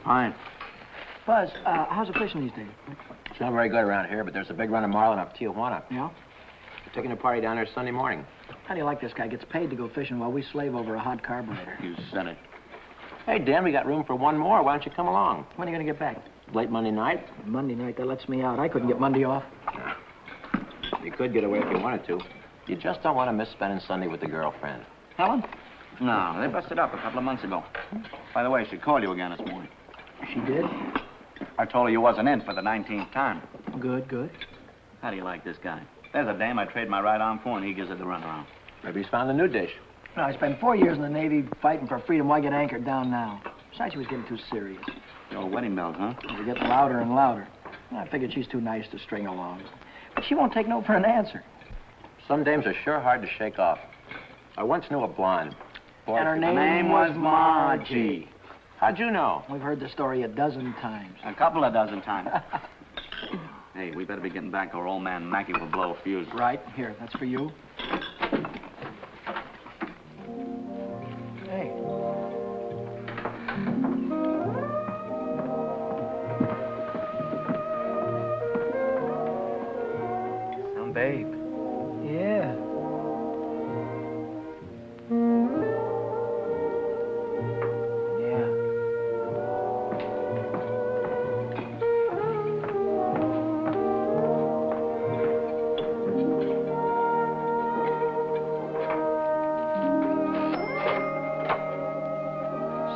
Fine. Buzz, how's the fishing these days? It's not very good around here, but there's a big run of marlin up Tijuana. Yeah? We're taking a party down there Sunday morning. How do you like this guy? Gets paid to go fishing while we slave over a hot carburetor. You said it. Hey, Dan, we got room for one more. Why don't you come along? When are you going to get back? Late Monday night? Monday night, that lets me out. I couldn't get Monday off. You could get away if you wanted to. You just don't want to miss spending Sunday with the girlfriend. Helen? No, they busted up a couple of months ago. By the way, she called you again this morning. She did? I told her you wasn't in for the 19th time. Good, good. How do you like this guy? There's a dame I trade my right arm for, and he gives it the runaround. Maybe he's found a new dish. No, I spent 4 years in the Navy fighting for freedom. Why get anchored down now? Besides, she was getting too serious. The old wedding bells, huh? They were getting louder and louder. I figured she's too nice to string along. But she won't take no for an answer. Some dames are sure hard to shake off. I once knew a blonde. Boy, And her name was Margie. How'd you know? We've heard the story a dozen times. A couple of dozen times. Hey, we better be getting back or old man Mackey will blow a fuse. Right. Here, that's for you. Hey. Some babe. Yeah. Yeah.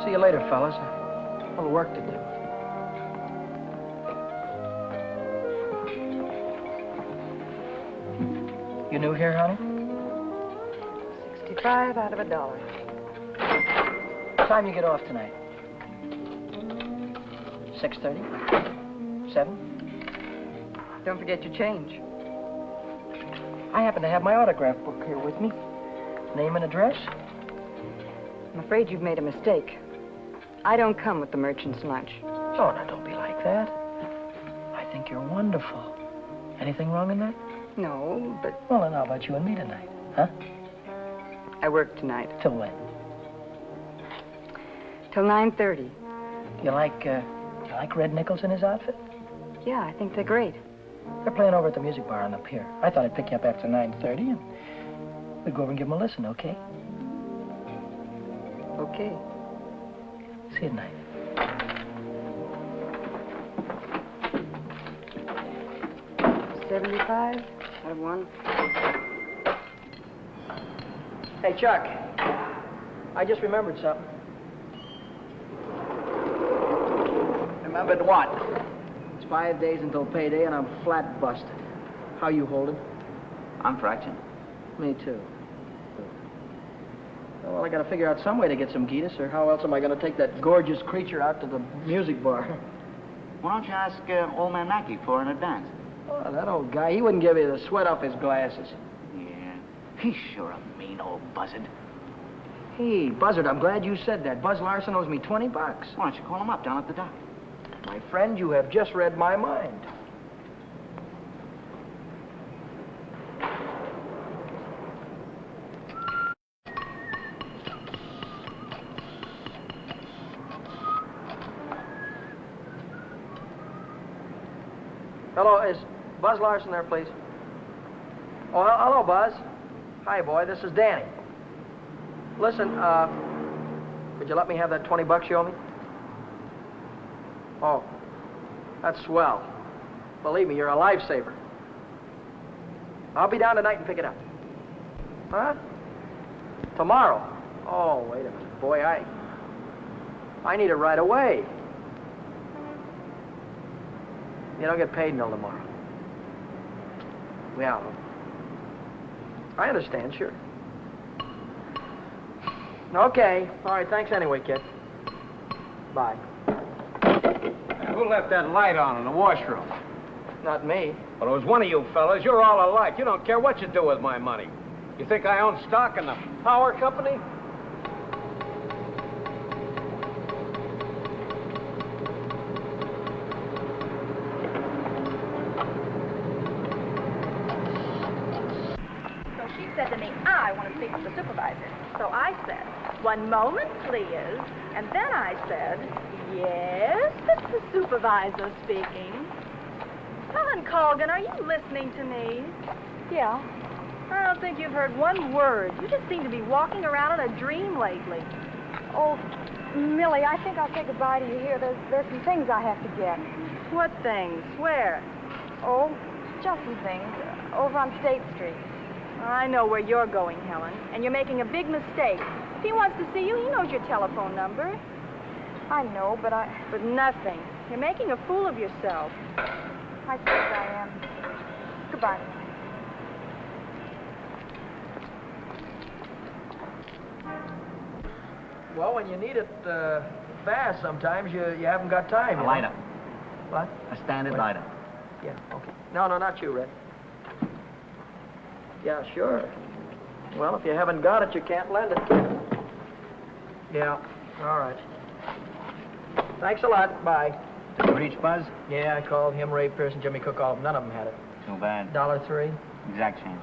See you later, fellas. A little work to do. You new here, honey? 65 out of $1. What time you get off tonight? 6:30? 7? Don't forget your change. I happen to have my autograph book here with me. Name and address? I'm afraid you've made a mistake. I don't come with the merchant's lunch. Oh, now, don't be like that. I think you're wonderful. Anything wrong in that? No, but Well, then how about you and me tonight? Huh? I work tonight. Till when? Till 9:30. You like Red Nichols in his outfit? Yeah, I think they're great. They're playing over at the music bar on the pier. I thought I'd pick you up after 9:30 and we'd go over and give them a listen, okay? Okay. See you tonight. $75 out of $1. Hey, Chuck. I just remembered something. Remembered what? It's 5 days until payday and I'm flat busted. How you holding? I'm fractured. Me too. Well, I gotta figure out some way to get some Gitas, or how else am I gonna take that gorgeous creature out to the music bar? Why don't you ask old man Mackey for an advance? Oh, that old guy, he wouldn't give you the sweat off his glasses. Yeah. He's sure a mean old buzzard. Hey, Buzzard, I'm glad you said that. Buzz Larson owes me $20. Why don't you call him up down at the dock? My friend, you have just read my mind. Hello, is Buzz Larson there, please? Oh, hello, Buzz. Hi, boy, this is Danny. Listen, could you let me have that $20 you owe me? Oh, that's swell. Believe me, you're a lifesaver. I'll be down tonight and pick it up. Huh? Tomorrow? Oh, wait a minute. Boy, I need it right away. You don't get paid until tomorrow. Yeah. I understand, sure. Okay. All right, thanks anyway, kid. Bye. Who left that light on in the washroom? Not me. Well, it was one of you fellas. You're all alike. You don't care what you do with my money. You think I own stock in the power company? So she said to me, I want to speak with the supervisor. So I said, 1 moment, please. And then I said, yes. supervisor speaking. Helen Colgan, are you listening to me? Yeah. I don't think you've heard one word. You just seem to be walking around in a dream lately. Oh, Millie, I think I'll say goodbye to you here. There's some things I have to get. What things? Where? Oh, just some things. Over on State Street. I know where you're going, Helen, and you're making a big mistake. If he wants to see you, he knows your telephone number. I know, but But nothing. You're making a fool of yourself. I suppose I am. Goodbye. Well, when you need it fast, sometimes you haven't got time. A you lighter. know? What? A standard Wait. lighter. Yeah, okay. No, not you, Red. Yeah, sure. Well, if you haven't got it, you can't lend it. Yeah, all right. Thanks a lot. Bye. Did you reach Buzz? Yeah, I called him, Ray Pierce, and Jimmy Cook. All none of them had it. Too bad. $1.03. Exact change.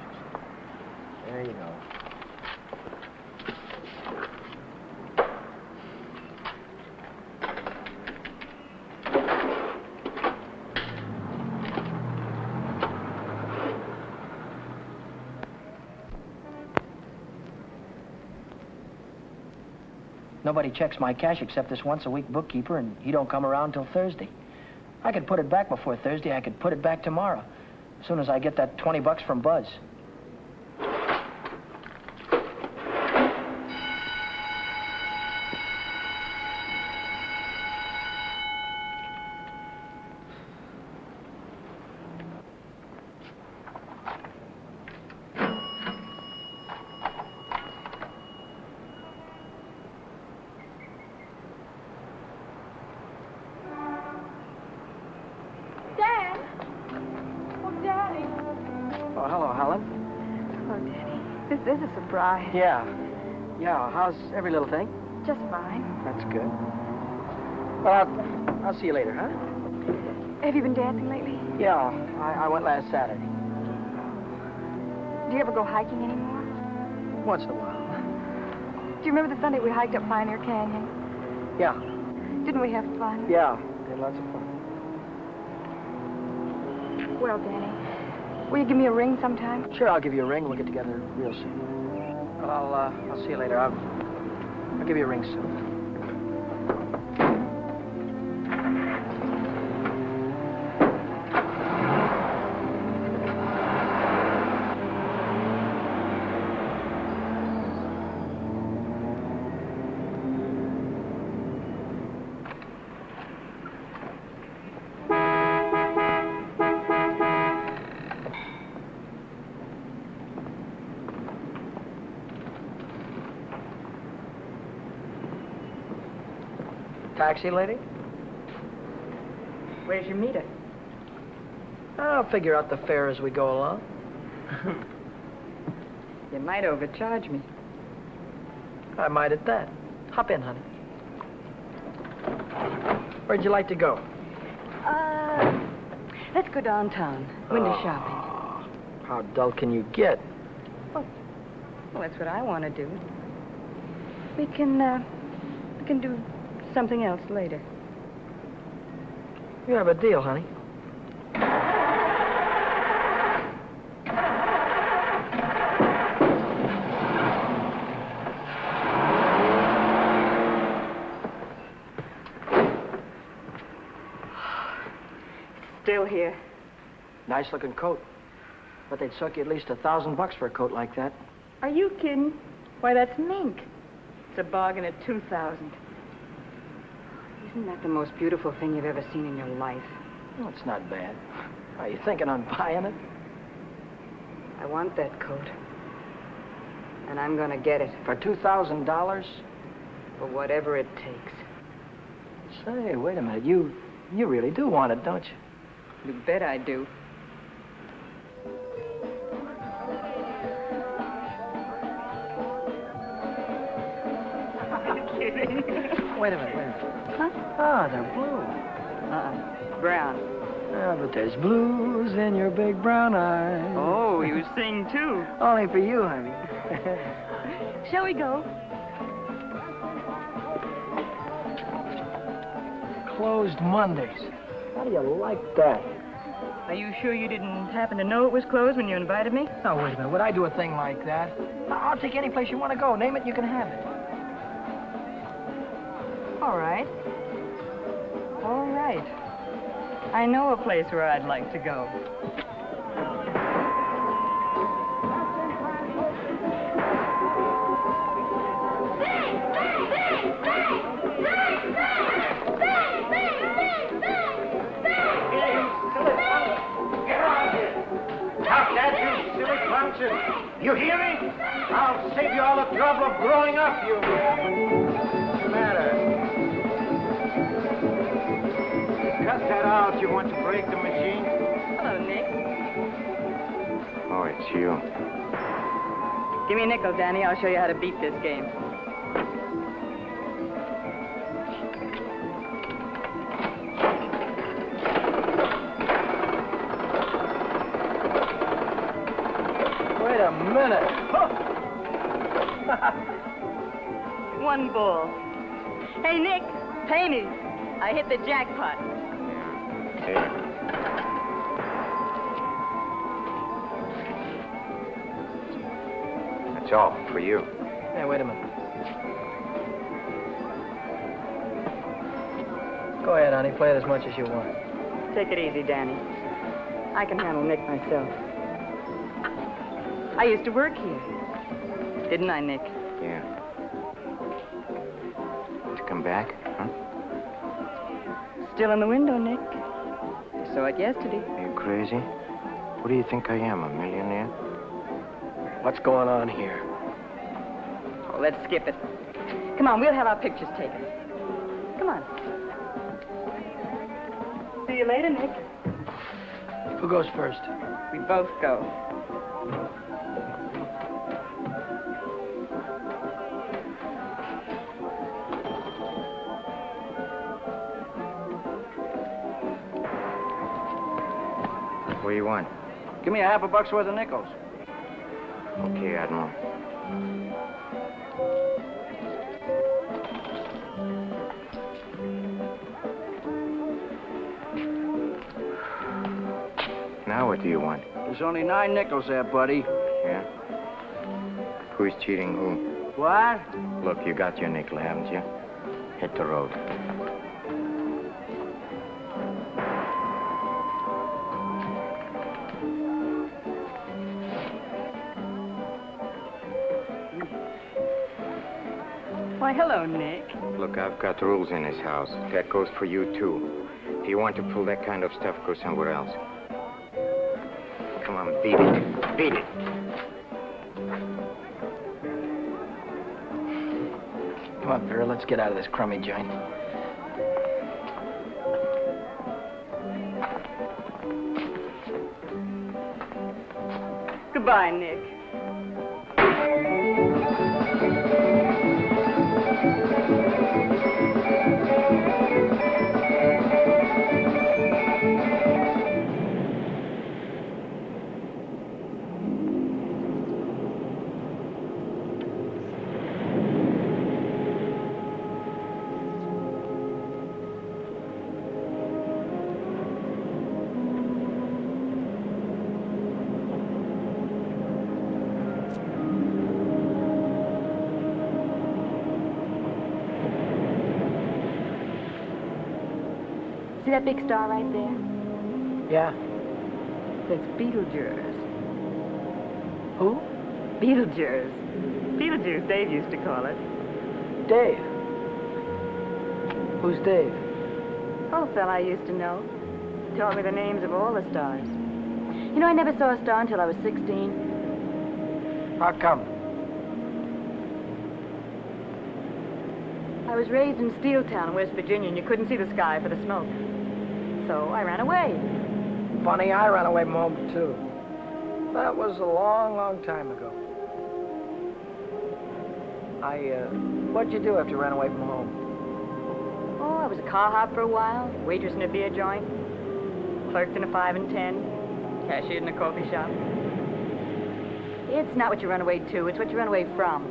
There you go. Nobody checks my cash except this once-a-week bookkeeper, and he don't come around till Thursday. I could put it back before Thursday. I could put it back tomorrow, as soon as I get that $20 from Buzz. Oh, hello, Helen. Oh, Daddy. This is a surprise. Yeah. Yeah, how's every little thing? Just fine. That's good. Well, I'll see you later, huh? Have you been dancing lately? Yeah, I went last Saturday. Do you ever go hiking anymore? Once in a while. Do you remember the Sunday we hiked up Pioneer Canyon? Yeah. Didn't we have fun? Yeah, we had lots of fun. Well, Danny, will you give me a ring sometime? Sure, I'll give you a ring. We'll get together real soon. Well, I'll see you later. I'll give you a ring soon. Taxi, lady? Where's your meter? I'll figure out the fare as we go along. You might overcharge me. I might at that. Hop in, honey. Where'd you like to go? Let's go downtown. Window shopping. How dull can you get? Well, that's what I want to do. We can do something else later. You have a deal, honey. Still here. Nice-looking coat. But they'd suck you at least $1,000 for a coat like that. Are you kidding? Why, that's mink. It's a bargain at $2,000. Isn't that the most beautiful thing you've ever seen in your life? Well, it's not bad. Are you thinking on buying it? I want that coat. And I'm gonna get it. For $2,000? For whatever it takes. Say, wait a minute. You really do want it, don't you? You bet I do. Wait a minute. Huh? Ah, they're blue. Brown. Ah, but there's blues in your big brown eyes. Oh, you sing too. Only for you, honey. Shall we go? Closed Mondays. How do you like that? Are you sure you didn't happen to know it was closed when you invited me? No, wait a minute. Would I do a thing like that? I'll take any place you want to go. Name it, you can have it. All right. All right. I know a place where I'd like to go. You hear me? I'll save you all the trouble of growing up, you... What's the matter? Cut that out. You want to break the machine? Hello, Nick. Oh, it's you. Give me a nickel, Danny. I'll show you how to beat this game. Wait a minute. One ball. Hey, Nick, pay me. I hit the jackpot. Hey. That's all for you. Hey, wait a minute. Go ahead, honey. Play it as much as you want. Take it easy, Danny. I can handle Nick myself. I used to work here. Didn't I, Nick? Yeah. To come back, huh? Still in the window, Nick. I saw it yesterday. Are you crazy? What do you think I am, a millionaire? What's going on here? Oh, let's skip it. Come on, we'll have our pictures taken. Come on. See you later, Nick. Who goes first? We both go. What do you want? Give me a half a buck's worth of nickels. Okay, Admiral. Now what do you want? There's only 9 nickels there, buddy. Yeah? Who's cheating who? What? Look, you got your nickel, haven't you? Hit the road. Why, hello, Nick. Look, I've got rules in this house. That goes for you, too. If you want to pull that kind of stuff, go somewhere else. Come on, beat it. Beat it. Come on, Vera, let's get out of this crummy joint. Goodbye, Nick. See that big star right there? Yeah? That's Beetlejuice. Who? Beetlejuice. Beetlejuice, Dave used to call it. Dave. Who's Dave? Old fella I used to know. Taught me the names of all the stars. You know, I never saw a star until I was 16. How come? I was raised in Steeltown in West Virginia, and you couldn't see the sky for the smoke. So I ran away. Funny, I ran away from home, too. That was a long, long time ago. What'd you do after you ran away from home? Oh, I was a car hop for a while, waitress in a beer joint, clerked in a 5 and 10, cashiered in a coffee shop. It's not what you run away to, it's what you run away from.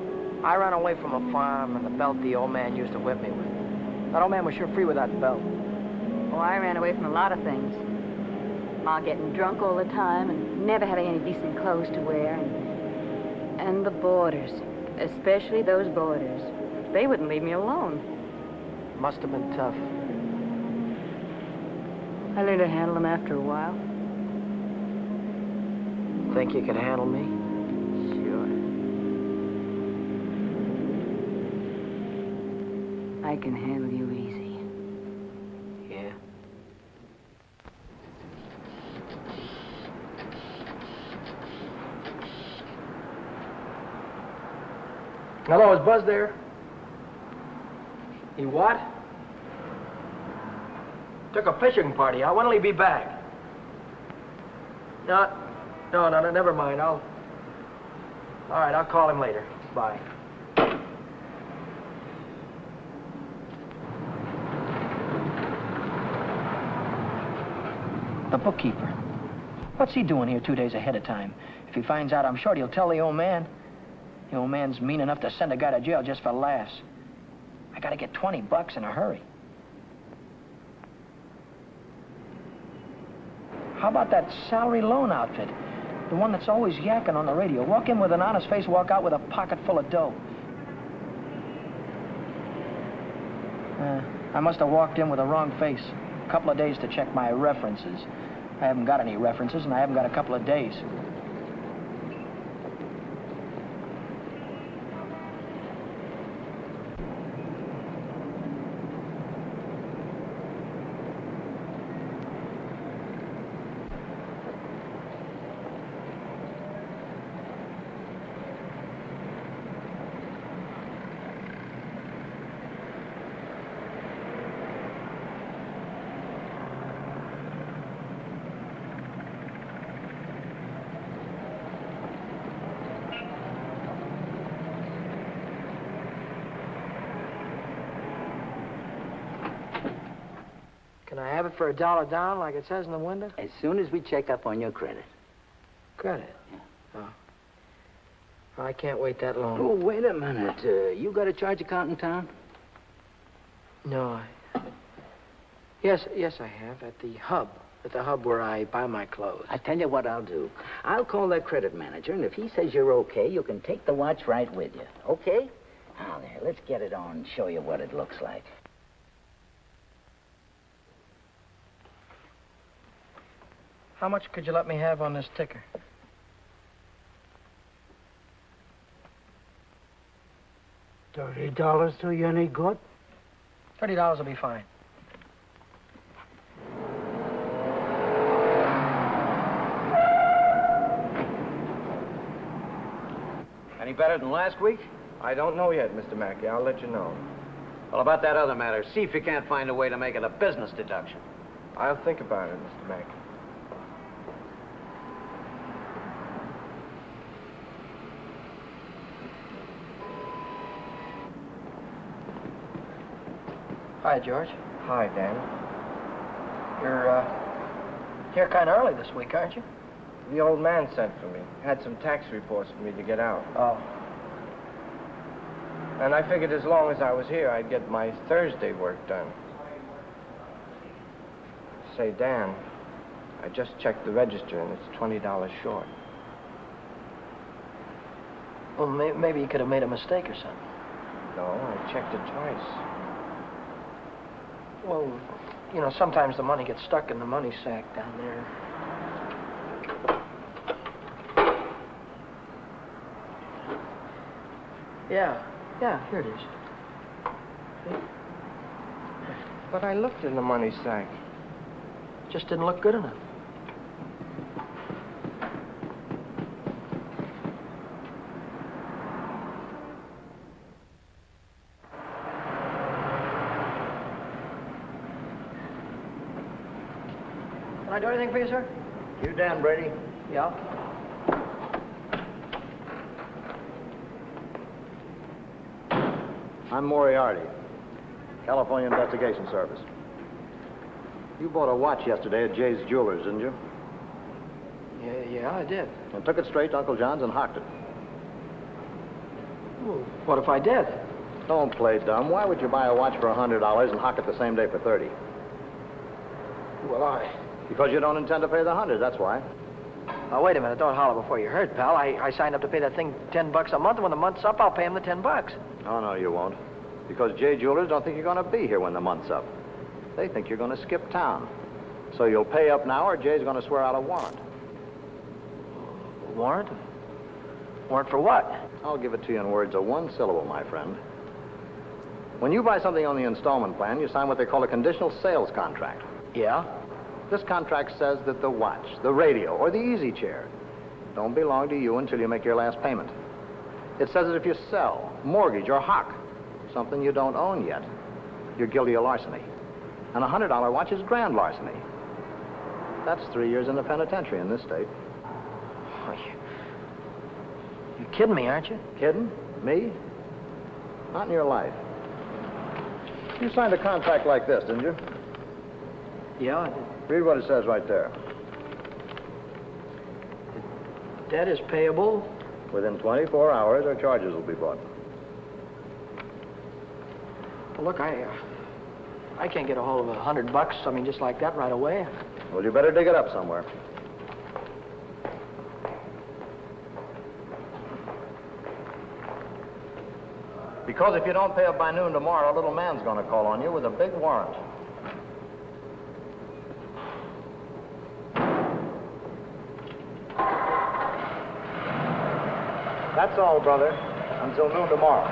I ran away from a farm and the belt the old man used to whip me with. That old man was sure free with that belt. Oh, I ran away from a lot of things. Ma getting drunk all the time and never having any decent clothes to wear. And the boarders, especially those boarders. They wouldn't leave me alone. Must have been tough. I learned to handle them after a while. Think you could handle me? Sure. I can handle you easy. Yeah. Hello, is Buzz there? He what? Took a fishing party out. When'll he be back? No, never mind. All right, I'll call him later. Bye. The bookkeeper. What's he doing here 2 days ahead of time? If he finds out, I'm sure he'll tell the old man. The old man's mean enough to send a guy to jail just for laughs. I gotta get $20 in a hurry. How about that salary loan outfit? The one that's always yakking on the radio. Walk in with an honest face, walk out with a pocket full of dough. I must have walked in with the wrong face. A couple of days to check my references. I haven't got any references, and I haven't got a couple of days. Can I have it for $1 down, like it says in the window? As soon as we check up on your credit. Credit? Oh. I can't wait that long. Oh, wait a minute. You got a charge account in town? No, Yes, I have. At the hub. At the hub where I buy my clothes. I tell you what I'll do. I'll call that credit manager, and if he says you're okay, you can take the watch right with you. Okay? Now, there, let's get it on and show you what it looks like. How much could you let me have on this ticker? $30 do you any good? $30 will be fine. Any better than last week? I don't know yet, Mr. Mackey. I'll let you know. Well, about that other matter, see if you can't find a way to make it a business deduction. I'll think about it, Mr. Mackey. Hi, George. Hi, Dan. You're here kind of early this week, aren't you? The old man sent for me. Had some tax reports for me to get out. Oh. And I figured as long as I was here, I'd get my Thursday work done. Say, Dan, I just checked the register, and it's $20 short. Well, maybe you could have made a mistake or something. No, I checked it twice. Well, you know, sometimes the money gets stuck in the money sack down there. Yeah, here it is. See? But I looked in the money sack. Just didn't look good enough. Can I do anything for you, sir? You Dan Brady? Yeah. I'm Moriarty, California Investigation Service. You bought a watch yesterday at Jay's Jewelers, didn't you? Yeah, I did. And took it straight to Uncle John's and hocked it. Well, what if I did? Don't play dumb. Why would you buy a watch for $100 and hock it the same day for $30? Well, Because you don't intend to pay the 100, that's why. Now, wait a minute. Don't holler before you hurt, pal. I signed up to pay that thing $10 a month, and when the month's up, I'll pay him the $10. Oh, no, you won't. Because Jay Jewelers don't think you're going to be here when the month's up. They think you're going to skip town. So you'll pay up now, or Jay's going to swear out a warrant. Warrant? Warrant for what? I'll give it to you in words of one syllable, my friend. When you buy something on the installment plan, you sign what they call a conditional sales contract. Yeah? This contract says that the watch, the radio, or the easy chair don't belong to you until you make your last payment. It says that if you sell, mortgage, or hock something you don't own yet, you're guilty of larceny. And a $100 watch is grand larceny. That's 3 years in the penitentiary in this state. Oh, you're kidding me, aren't you? Kidding? Me? Not in your life. You signed a contract like this, didn't you? Yeah, I did. Read what it says right there. Debt is payable. Within 24 hours, our charges will be brought. Well, look, I can't get a hold of $100, I mean, just like that right away. Well, you better dig it up somewhere. Because if you don't pay up by noon tomorrow, little man's going to call on you with a big warrant. That's all, brother. Until noon tomorrow.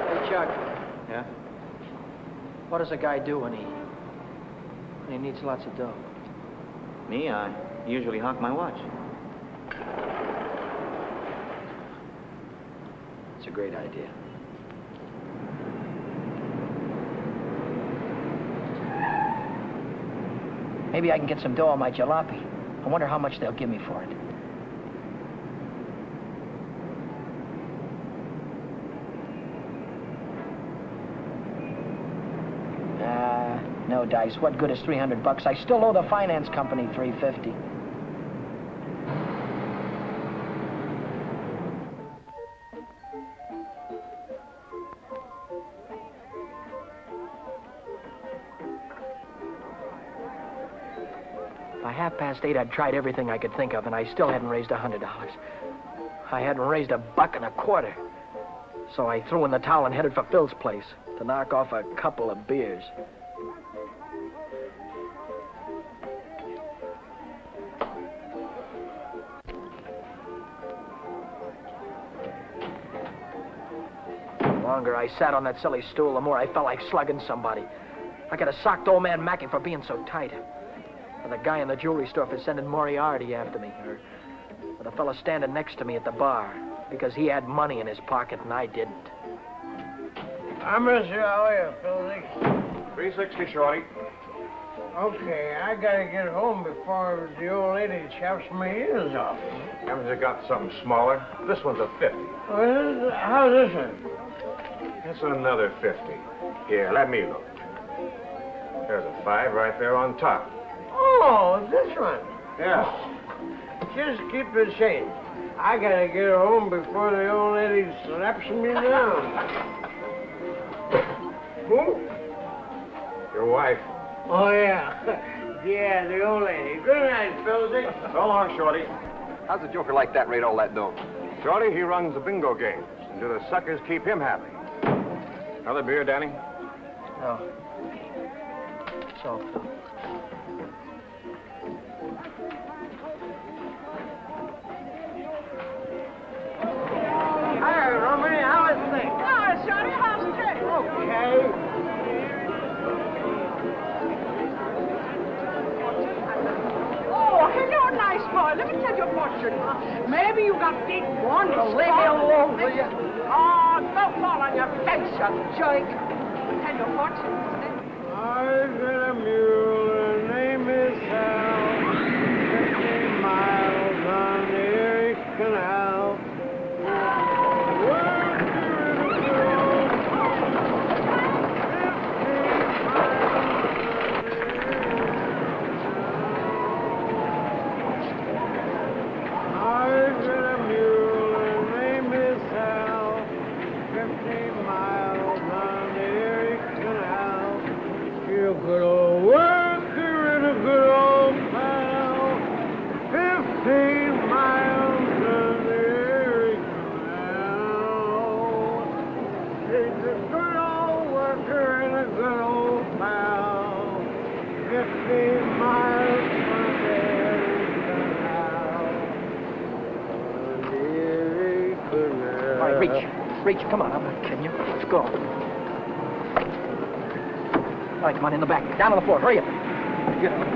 Hey, Chuck, Yeah? what does a guy do when he needs lots of dough? Me, I usually hock my watch. It's a great idea. Maybe I can get some dough on my jalopy. I wonder how much they'll give me for it. No dice. What good is $300? I still owe the finance company $350. By 8:30, I'd tried everything I could think of, and I still hadn't raised $100. I hadn't raised $1.25. So I threw in the towel and headed for Phil's place to knock off a couple of beers. The longer I sat on that silly stool, the more I felt like slugging somebody. I could have socked old man Mackey for being so tight. Or the guy in the jewelry store for sending Moriarty after me. Or the fellow standing next to me at the bar because he had money in his pocket and I didn't. I miss you. How are you, Philly? 360, Shorty. Okay, I gotta get home before the old lady chops my ears off. Haven't you got something smaller? This one's a 50. How's this one? It's another 50. Here, let me look. There's a 5 right there on top. Oh, this one. Yeah. Just keep the change. I gotta get home before the old lady slaps me down. Who? Your wife. Oh, yeah. Yeah, the old lady. Good night, Philzy. So long, Shorty. How's a joker like that rate all that dough? Shorty, he runs the bingo games. And do the suckers keep him happy? Another beer, Danny? No. So, Hi, Romany. How is things? Oh, Shorty, how's the trip? Okay. Oh, hello, nice boy. Let me tell you a fortune. Maybe you got big one. Leave me alone, will you? Oh, don't fall on your face, you jerk. Tell you a fortune. I've got a mule. Her name is Sal. 50 miles on the Erie Canal. I've got a mule. Her name is Reach. Come on, I'm not kidding you. Let's go. All right, come on, in the back. Down on the floor. Hurry up. Get up.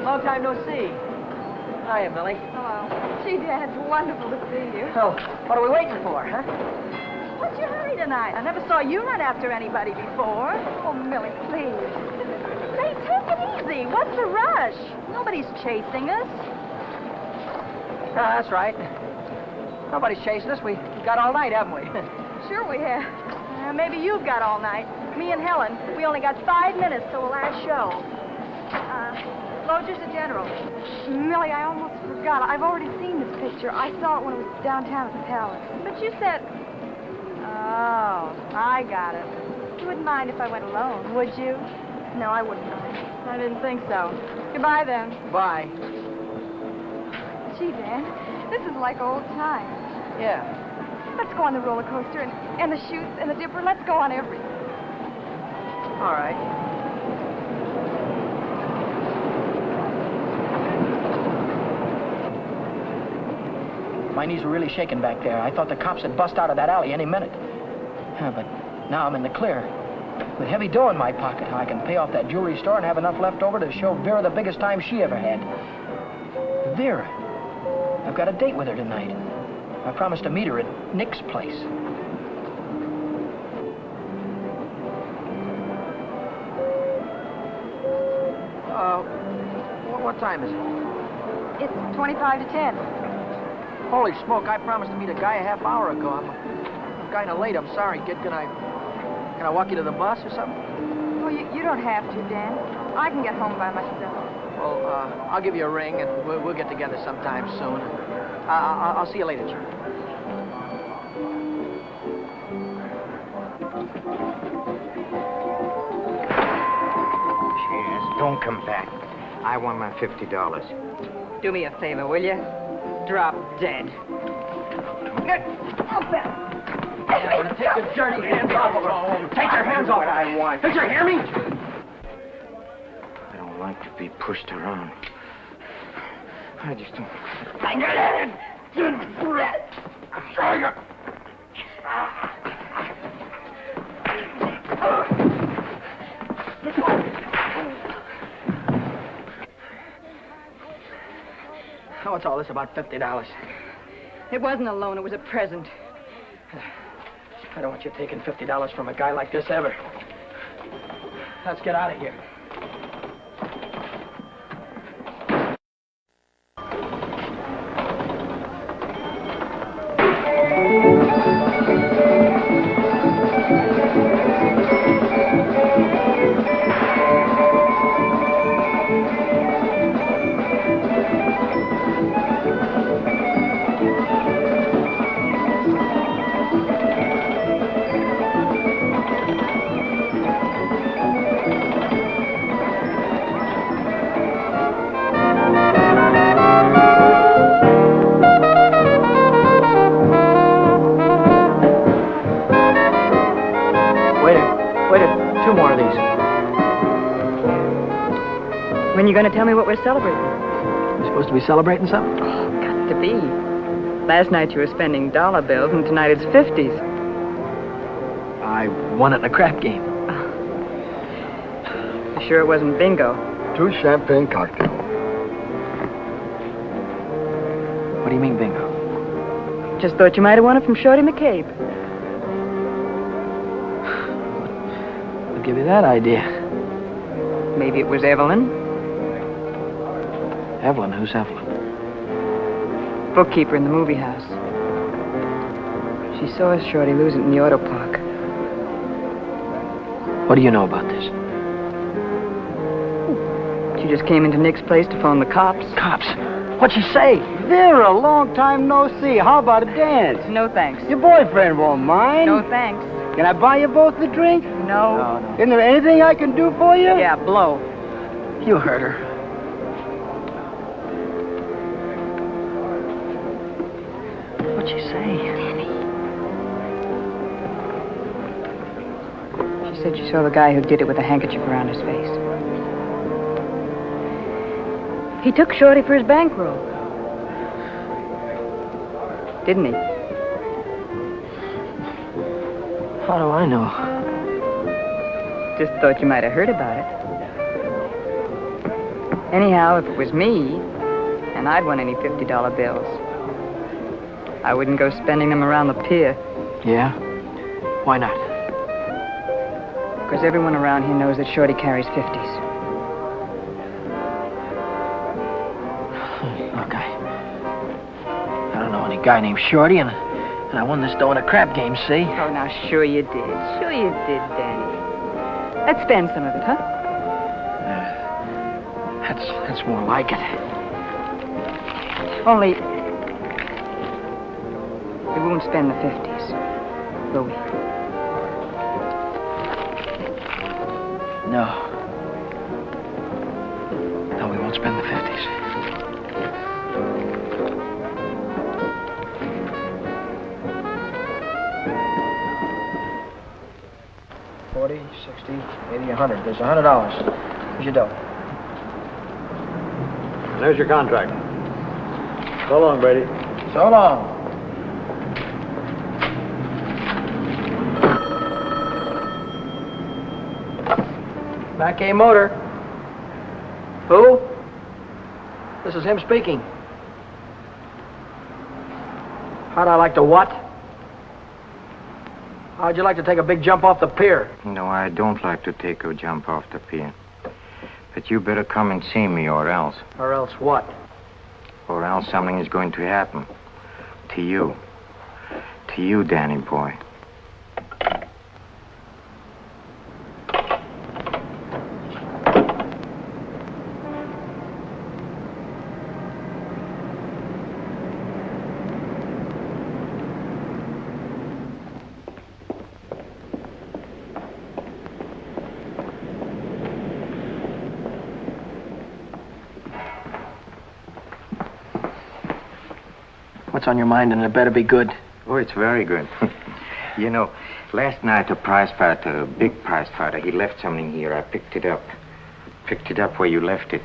Long time no see. Hiya, Millie. Hello. Gee, Dan, it's wonderful to see you. Oh, what are we waiting for, huh? What's your hurry tonight? I never saw you run after anybody before. Oh, Millie, please. Say, take it easy. What's the rush? Nobody's chasing us. That's right. Nobody's chasing us. We got all night, haven't we? Sure we have. Maybe you've got all night. Me and Helen, we only got 5 minutes till the last show. Just a general. Millie, I almost forgot. I've already seen this picture. I saw it when it was downtown at the Palace. But you said... Oh, I got it. You wouldn't mind if I went alone, would you? No, I wouldn't mind. I didn't think so. Goodbye, then. Bye. Gee, Dan, this is like old times. Yeah. Let's go on the roller coaster and the chutes and the dipper. Let's go on everything. All right. My knees were really shaking back there. I thought the cops had bust out of that alley any minute. But now I'm in the clear. With heavy dough in my pocket, I can pay off that jewelry store and have enough left over to show Vera the biggest time she ever had. Vera. I've got a date with her tonight. I promised to meet her at Nick's place. What time is it? It's 25 to 10. Holy smoke, I promised to meet a guy a half hour ago. I'm kind of late. I'm sorry, kid. Can I walk you to the bus or something? Well, you don't have to, Dan. I can get home by myself. Well, I'll give you a ring, and we'll get together sometime soon. I'll see you later, Charlie. Cheers. Don't come back. I want my $50. Do me a favor, will you? Drop dead. Take your dirty hands off of her. Take your hands off. What I want. Did you hear me? I don't like to be pushed around. I just don't... What's all this about $50? It wasn't a loan, it was a present. I don't want you taking $50 from a guy like this ever. Let's get out of here. When are you going to tell me what we're celebrating? We're supposed to be celebrating something? Oh, got to be. Last night you were spending dollar bills, and tonight it's 50s. I won it in a crap game. You sure it wasn't bingo? 2 champagne cocktails. What do you mean, bingo? Just thought you might have won it from Shorty McCabe. I'll give you that idea. Maybe it was Evelyn. Evelyn? Who's Evelyn? Bookkeeper in the movie house. She saw Shorty lose it in the auto park. What do you know about this? She just came into Nick's place to phone the cops. Cops? What'd she say? Vera, long time no see. How about a dance? No thanks. Your boyfriend won't mind. No thanks. Can I buy you both a drink? No. Isn't there anything I can do for you? Yeah, blow. You heard her. What'd she say? She said she saw the guy who did it with a handkerchief around his face. He took Shorty for his bankroll. Didn't he? How do I know? Just thought you might have heard about it. Anyhow, if it was me, and I'd won any $50 bills, I wouldn't go spending them around the pier. Yeah? Why not? Because everyone around here knows that Shorty carries 50s. Look, I don't know any guy named Shorty, and I won this dough in a crap game, see? Oh, now, sure you did. Sure you did, Danny. Let's spend some of it, huh? That's more like it. Only, we won't spend the 50s, will we? No. No, we won't spend the 50s. $40, $60, $80, $100. There's $100. Here's your dough. There's your contract. So long, Brady. So long. Back A Motor. Who? This is him speaking. How'd I like to what? How'd you like to take a big jump off the pier? No, I don't like to take a jump off the pier. But you better come and see me, or else. Or else what? Or else something is going to happen. To you. To you, Danny boy. What's on your mind, and it better be good. Oh, it's very good. You know, last night a prize fighter, a big prize fighter, he left something here. I picked it up. Picked it up where you left it.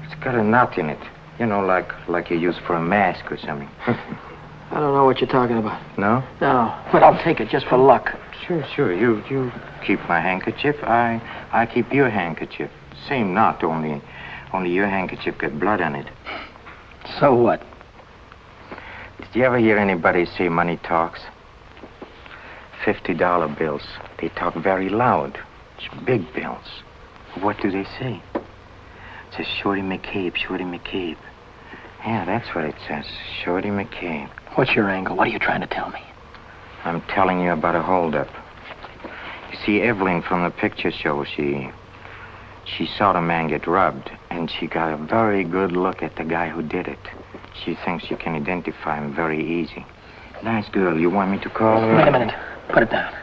It's got a knot in it. You know, like you use for a mask or something. I don't know what you're talking about. No? No, but I'll take it just for luck. Sure. You keep my handkerchief. I keep your handkerchief. Same knot, only your handkerchief got blood on it. So what? Did you ever hear anybody say money talks? $50 bills. They talk very loud. It's big bills. What do they say? It says Shorty McCabe, Shorty McCabe. Yeah, that's what it says. Shorty McCabe. What's your angle? What are you trying to tell me? I'm telling you about a holdup. You see, Evelyn from the picture show, she saw the man get robbed, and she got a very good look at the guy who did it. She thinks you can identify him very easy. Nice girl. You want me to call her? Wait a minute. Put it down.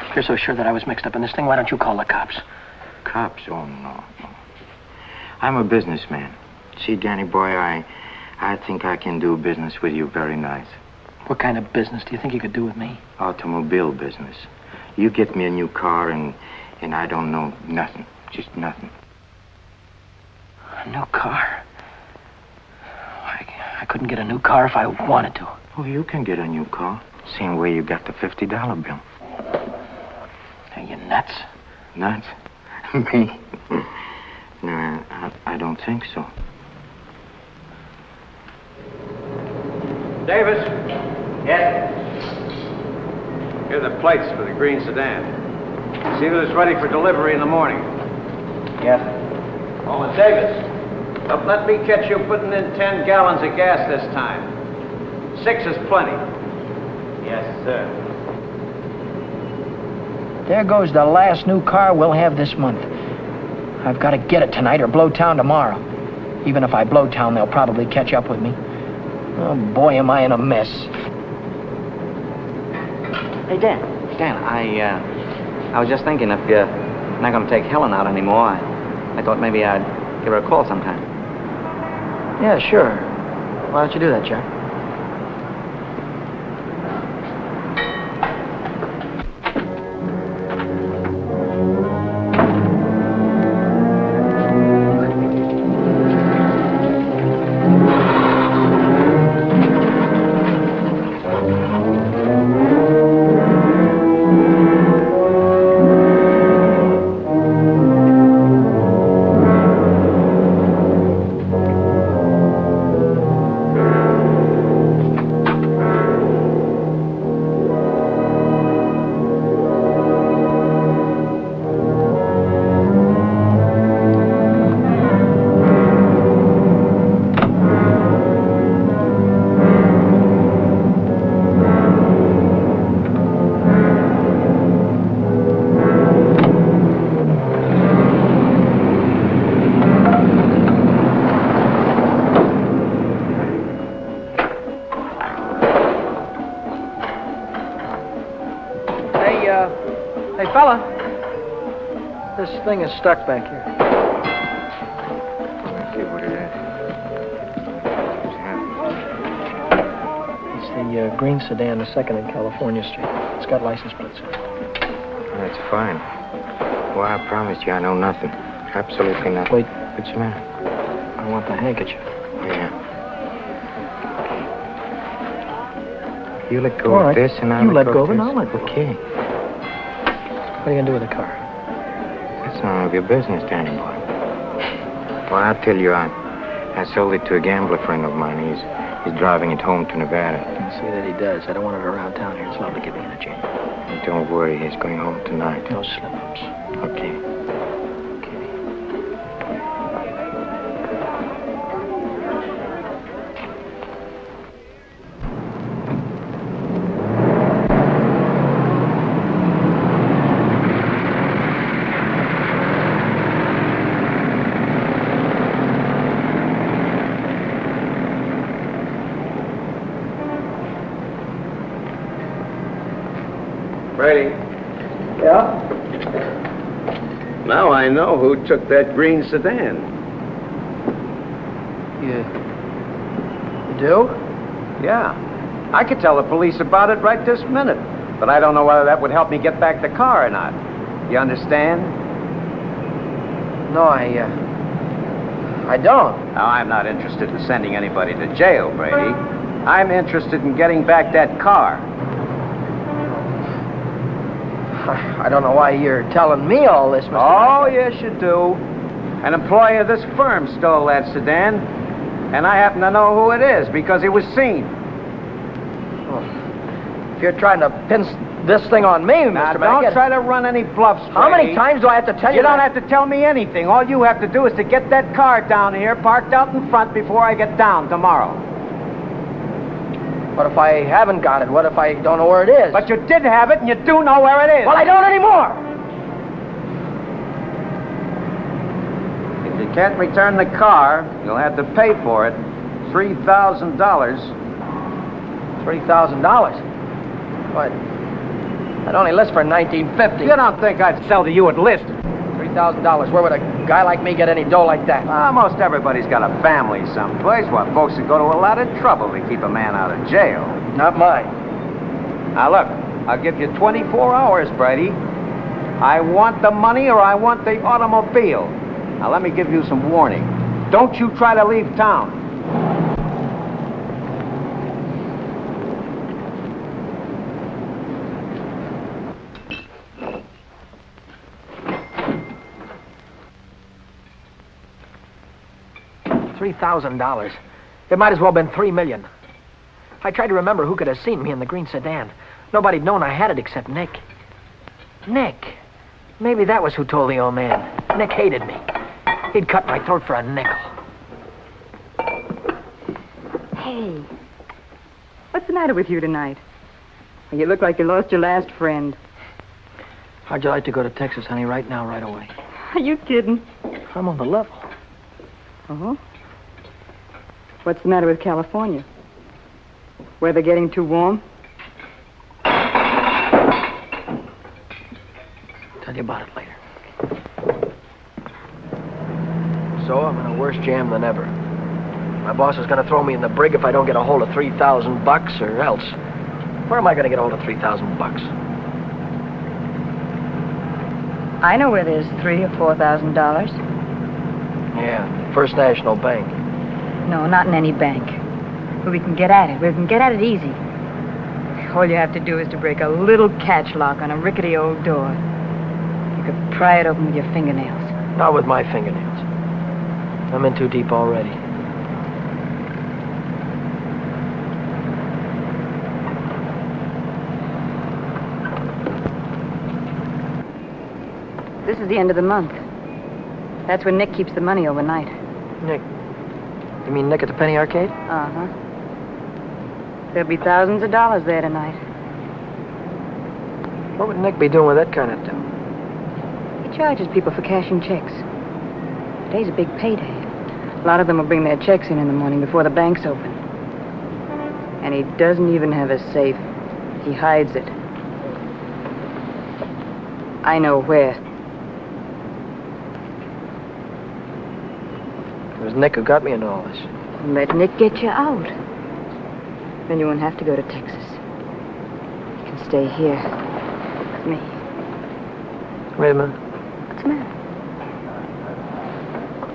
If you're so sure that I was mixed up in this thing, why don't you call the cops? Cops? Oh, no. I'm a businessman. See, Danny boy, I think I can do business with you very nice. What kind of business do you think you could do with me? Automobile business. You get me a new car, and I don't know nothing. Just nothing. A new car? I couldn't get a new car if I wanted to. Oh, you can get a new car. Same way you got the $50 bill. Are you nuts? Nuts? Me? No, I don't think so. Davis, Yes? here are the plates for the green sedan. See that it's ready for delivery in the morning. Yes. Oh, and Davis, But let me catch you putting in 10 gallons of gas this time. 6 is plenty. Yes, sir. There goes the last new car we'll have this month. I've got to get it tonight or blow town tomorrow. Even if I blow town, they'll probably catch up with me. Oh, boy, am I in a mess. Hey, Dan, I was just thinking if you're not going to take Helen out anymore, I thought maybe I'd give her a call sometime. Yeah, sure. Why don't you do that, Jack? Hey, fella. This thing is stuck back here. Let's see what it is. It's the green sedan, the second in California Street. It's got license plates. That's fine. Well, I promise you I know nothing. Absolutely nothing. Wait. What's the matter? I want the handkerchief. Yeah. You let go All right. of this and I'll You let go of it this. and I'll let go. Okay. What are you going to do with the car? That's none of your business, Danny boy. Well, I'll tell you, I sold it to a gambler friend of mine. He's driving it home to Nevada. I'll see that he does. I don't want it around town here. It's liable to get me in a jam. And don't worry, he's going home tonight. No slip-ups. Okay. Brady. Yeah? Now I know who took that green sedan. You do? Yeah. I could tell the police about it right this minute. But I don't know whether that would help me get back the car or not. You understand? No, I don't. Now, I'm not interested in sending anybody to jail, Brady. I'm interested in getting back that car. I don't know why you're telling me all this, Mr. Oh, yes, you do. An employee of this firm stole that sedan, and I happen to know who it is because it was seen. Well, if you're trying to pin this thing on me, Now, Mr. don't try to run any bluffs, Brady. How many times do I have to tell you You don't that? have to tell me anything. All you have to do is to get that car down here, parked out in front before I get down tomorrow. What if I haven't got it? What if I don't know where it is? But you did have it, and you do know where it is. Well, I don't anymore! If you can't return the car, you'll have to pay for it. $3,000. $3,000? What? I'd only list for $19.50. You don't think I'd sell to you at list? $3,000. Where would a guy like me get any dough like that? Most everybody's got a family someplace. Well, folks would go to a lot of trouble to keep a man out of jail. Not mine. Now, look, I'll give you 24 hours, Brady. I want the money or I want the automobile. Now, let me give you some warning. Don't you try to leave town. $3,000. It might as well have been $3 million. I tried to remember who could have seen me in the green sedan. Nobody'd known I had it except Nick. Nick. Maybe that was who told the old man. Nick hated me. He'd cut my throat for a nickel. Hey, what's the matter with you tonight? You look like you lost your last friend. How'd you like to go to Texas, honey, right now, right away? Are you kidding? I'm on the level. Oh? What's the matter with California? Weather getting too warm? Tell you about it later. So I'm in a worse jam than ever. My boss is going to throw me in the brig if I don't get a hold of $3,000 or else. Where am I going to get a hold of $3,000? I know where there's $3,000 or $4,000. Yeah, First National Bank. No, not in any bank. But we can get at it. We can get at it easy. All you have to do is to break a little catch lock on a rickety old door. You could pry it open with your fingernails. Not with my fingernails. I'm in too deep already. This is the end of the month. That's when Nick keeps the money overnight. Nick? You mean Nick at the Penny Arcade? Uh-huh. There'll be thousands of dollars there tonight. What would Nick be doing with that kind of dough? He charges people for cashing checks. Today's a big payday. A lot of them will bring their checks in the morning before the bank's open. And he doesn't even have a safe. He hides it. I know where. It was Nick who got me into all this. Let Nick get you out. Then you won't have to go to Texas. You can stay here with me. Wait a minute. What's the matter?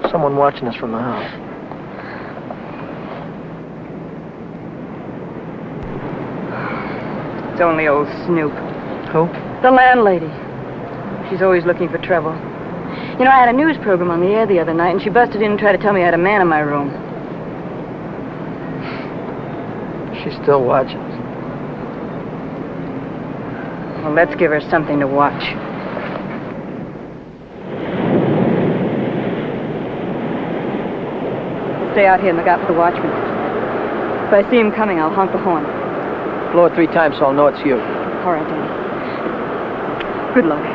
Someone watching us from the house. It's only old Snoop. Who? The landlady. She's always looking for trouble. You know, I had a news program on the air the other night, and she busted in and tried to tell me I had a man in my room. She's still watching us. Well, let's give her something to watch. Stay out here and look out for the watchman. If I see him coming, I'll honk the horn. Blow it 3 times so I'll know it's you. All right, Danny. Good luck.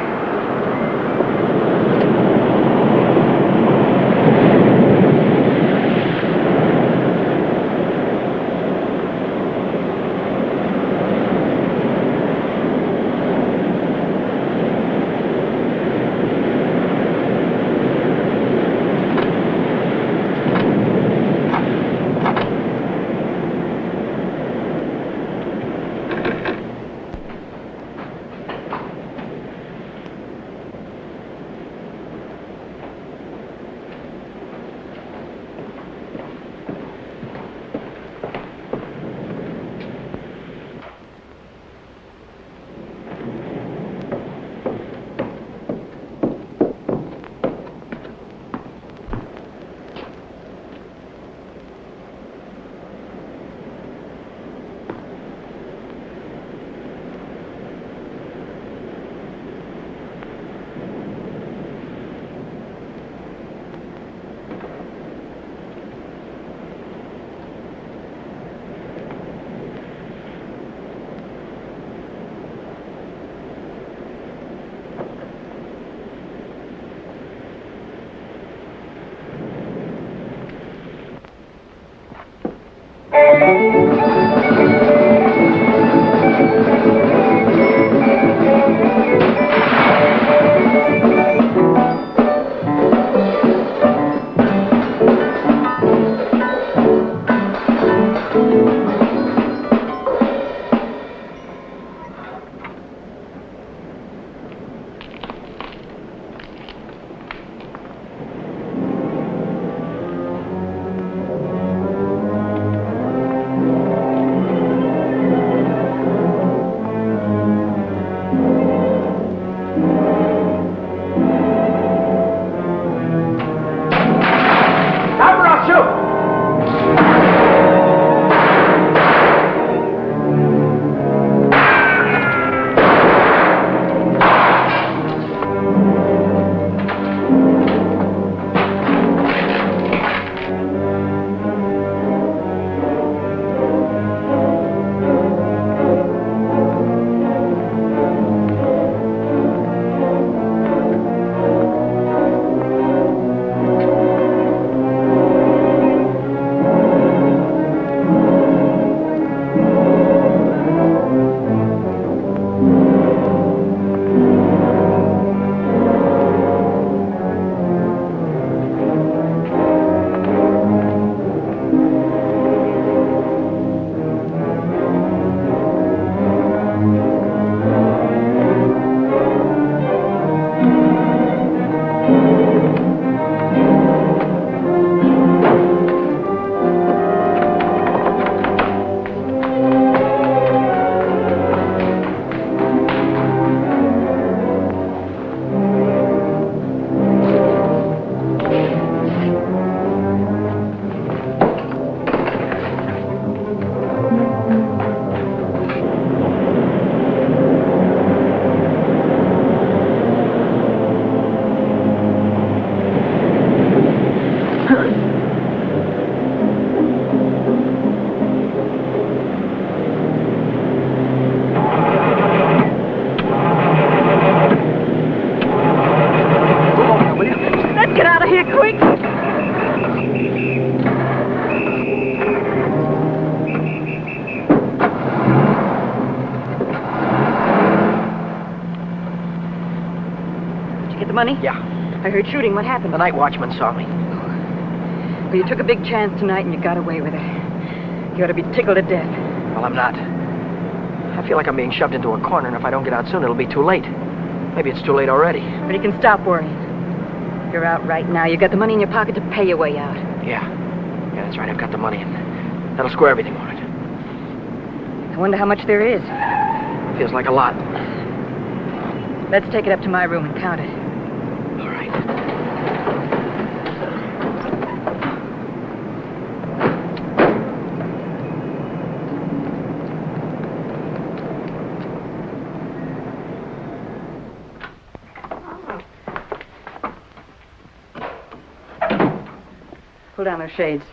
money? Yeah. I heard shooting. What happened? The night watchman saw me. Well, you took a big chance tonight and you got away with it. You ought to be tickled to death. Well, I'm not. I feel like I'm being shoved into a corner, and if I don't get out soon, it'll be too late. Maybe it's too late already. But you can stop worrying. You're out right now. You got the money in your pocket to pay your way out. Yeah. Yeah, that's right. I've got the money, and that'll square everything on it. I wonder how much there is. Feels like a lot. Let's take it up to my room and count it. All right. Pull down those shades.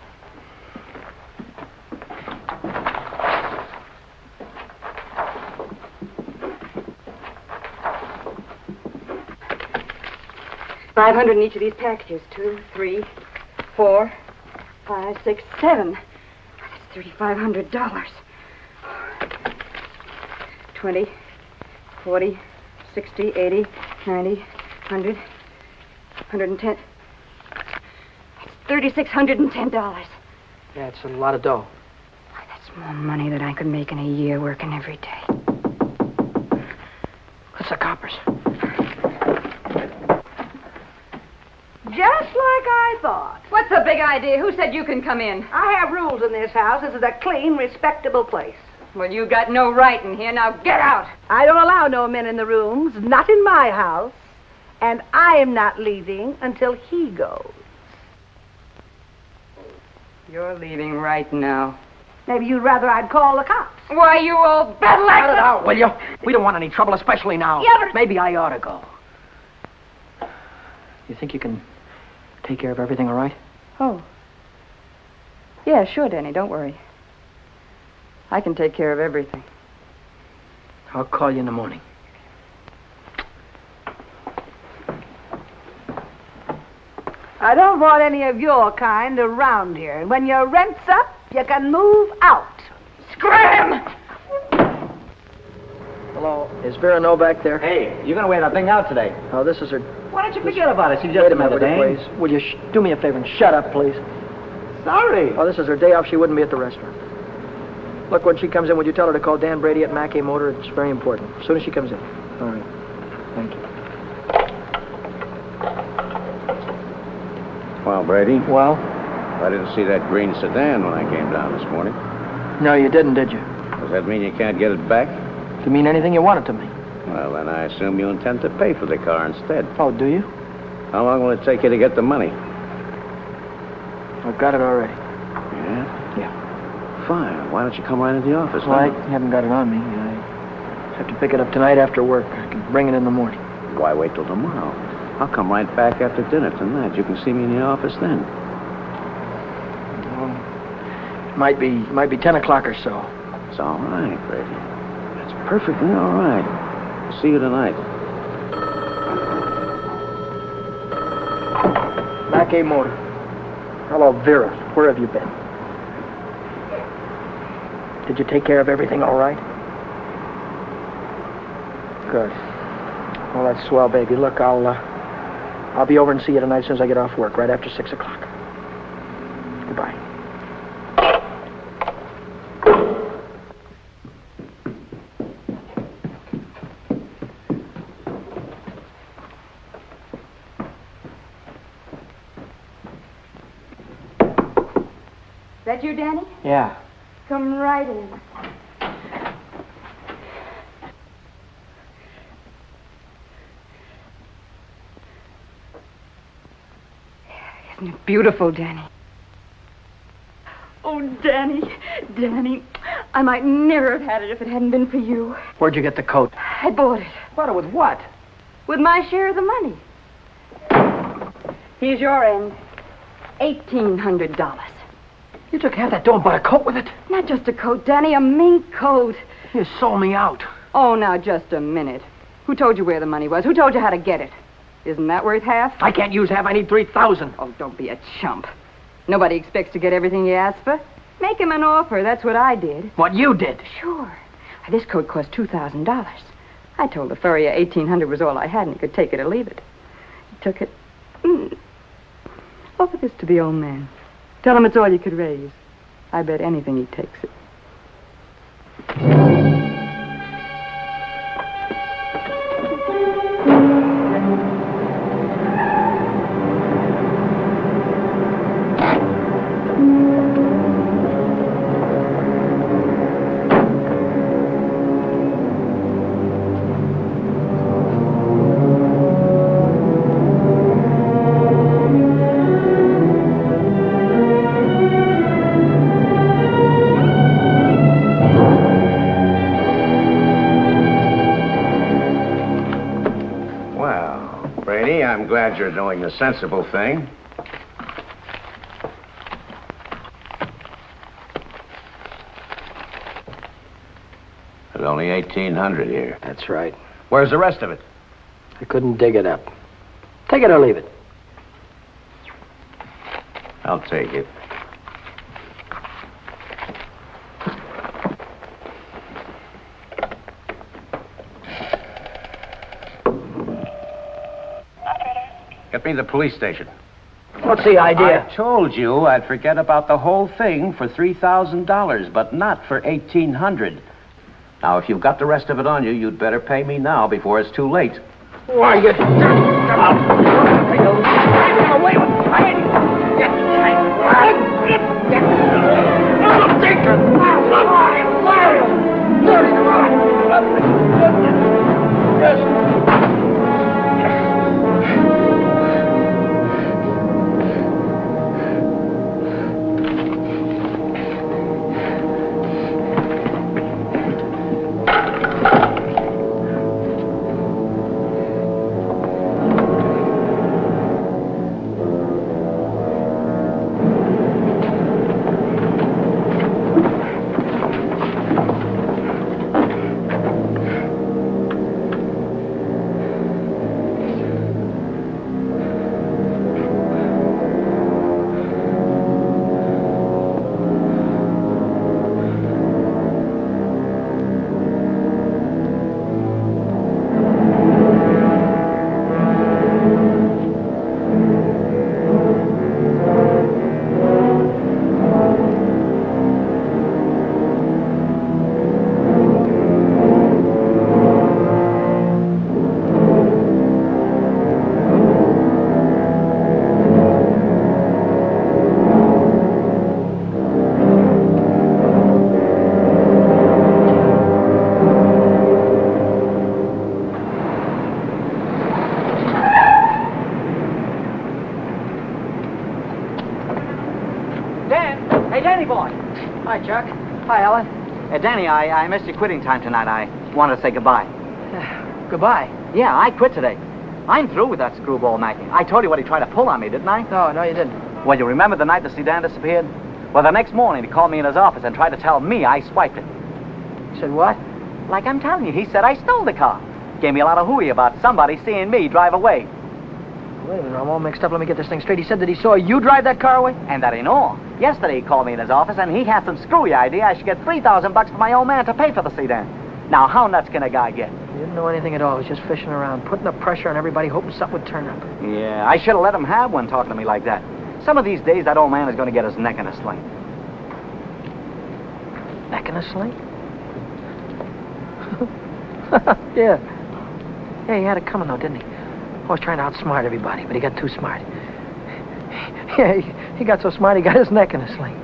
$500 in each of these packages. 2, 3, 4, 5, 6, 7. That's $3,500. 20, 40, 60, 80, 90, 100, 110. That's $3,610. Yeah, it's a lot of dough. That's more money than I could make in a year working every day. What's the coppers? Just like I thought. What's the big idea? Who said you can come in? I have rules in this house. This is a clean, respectable place. Well, you got no right in here. Now get out. I don't allow no men in the rooms, not in my house. And I am not leaving until he goes. You're leaving right now. Maybe you'd rather I'd call the cops. Why, you old battle Cut it out, will you? We don't want any trouble, especially now. Yeah, but... Maybe I ought to go. You think you can take care of everything all right? Oh. Yeah, sure, Danny. Don't worry. I can take care of everything. I'll call you in the morning. I don't want any of your kind around here. And when your rent's up, you can move out. Scram! Hello. Is Vera Novak there? Hey, you're going to wear that thing out today. Oh, this is her... Why don't you forget about it? She's Wait just a minute, another will you, dame. please? Will you do me a favor and shut up, please? Sorry. Oh, this is her day off. She wouldn't be at the restaurant. Look, when she comes in, would you tell her to call Dan Brady at Mackay Motor? It's very important. As soon as she comes in. All right. Thank you. Well, Brady? Well? I didn't see that green sedan when I came down this morning. No, you didn't, did you? Does that mean you can't get it back? Does it mean anything you want it to mean? Well, then I assume you intend to pay for the car instead. Oh, do you? How long will it take you to get the money? I've got it already. Yeah? Yeah. Fine. Why don't you come right into the office? Well, I now? haven't got it on me. I have to pick it up tonight after work. I can bring it in the morning. Why wait till tomorrow? I'll come right back after dinner tonight. You can see me in the office then. Well, might be 10 o'clock or so. It's all right, Brady. It's perfectly all right. I'll see you tonight. Mackay Motor. Hello, Vera. Where have you been? Did you take care of everything all right? Good. Well, that's swell, baby. Look, I'll be over and see you tonight as soon as I get off work, right after 6 o'clock. Goodbye. Is that you, Danny? Yeah. Come right in. Isn't it beautiful, Danny? Oh, Danny, Danny, I might never have had it if it hadn't been for you. Where'd you get the coat? I bought it. Bought it with what? With my share of the money. Here's your end. $1,800. You took half that dough and bought a coat with it? Not just a coat, Danny, a mink coat. You sold me out. Oh, now, just a minute. Who told you where the money was? Who told you how to get it? Isn't that worth half? I can't use half. I need 3,000. Oh, don't be a chump. Nobody expects to get everything you ask for. Make him an offer. That's what I did. What you did? Sure. This coat cost $2,000. I told the furrier $1,800 was all I had, and he could take it or leave it. took it. Offer this to the old man. Tell him it's all you could raise. I bet anything he takes it. I'm glad you're doing the sensible thing. There's only 1,800 here. That's right. Where's the rest of it? I couldn't dig it up. Take it or leave it. I'll take it. Get me the police station. What's the idea? I told you I'd forget about the whole thing for $3,000, but not for $1,800. Now, if you've got the rest of it on you, you'd better pay me now before it's too late. Why, you... Hi, Chuck. Hi, Ellen. Danny, I missed your quitting time tonight. I wanted to say goodbye. Goodbye? Yeah, I quit today. I'm through with that screwball Mackie. I told you what he tried to pull on me, didn't I? No, you didn't. Well, you remember the night the sedan disappeared? Well, the next morning he called me in his office and tried to tell me I swiped it. Said what? Like I'm telling you, he said I stole the car. Gave me a lot of hooey about somebody seeing me drive away. Wait a minute, I'm all mixed up. Let me get this thing straight. He said that he saw you drive that car away? And that ain't all. Yesterday he called me in his office and he had some screwy idea I should get $3,000 for my old man to pay for the sedan. Now, how nuts can a guy get? He didn't know anything at all. He was just fishing around, putting the pressure on everybody, hoping something would turn up. Yeah, I should have let him have one talking to me like that. Some of these days, that old man is going to get his neck in a sling. Neck in a sling? Yeah. Yeah, he had it coming, though, didn't he? Always trying to outsmart everybody, but he got too smart. Yeah, he got so smart he got his neck in a sling.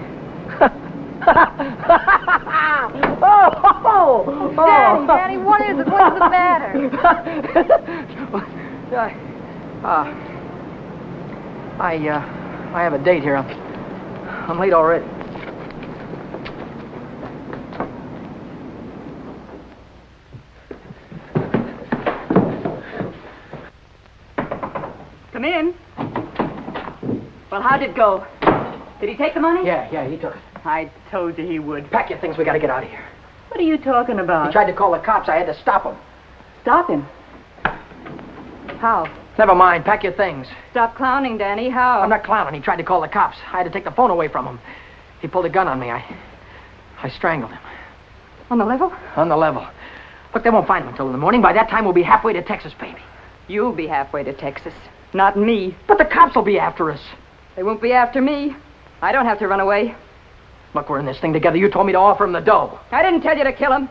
Daddy, what is it? What's the matter? I have a date here. I'm late already. Come in. Well, how'd it go? Did he take the money? Yeah, he took it. I told you he would. Pack your things, we gotta get out of here. What are you talking about? He tried to call the cops. I had to stop him. Stop him? How? Never mind, pack your things. Stop clowning, Danny. How? I'm not clowning. He tried to call the cops. I had to take the phone away from him. He pulled a gun on me. I strangled him. On the level? On the level. Look, they won't find him until in the morning. By that time, we'll be halfway to Texas, baby. You'll be halfway to Texas. Not me. But the cops will be after us. They won't be after me. I don't have to run away. Look, we're in this thing together. You told me to offer him the dough. I didn't tell you to kill him.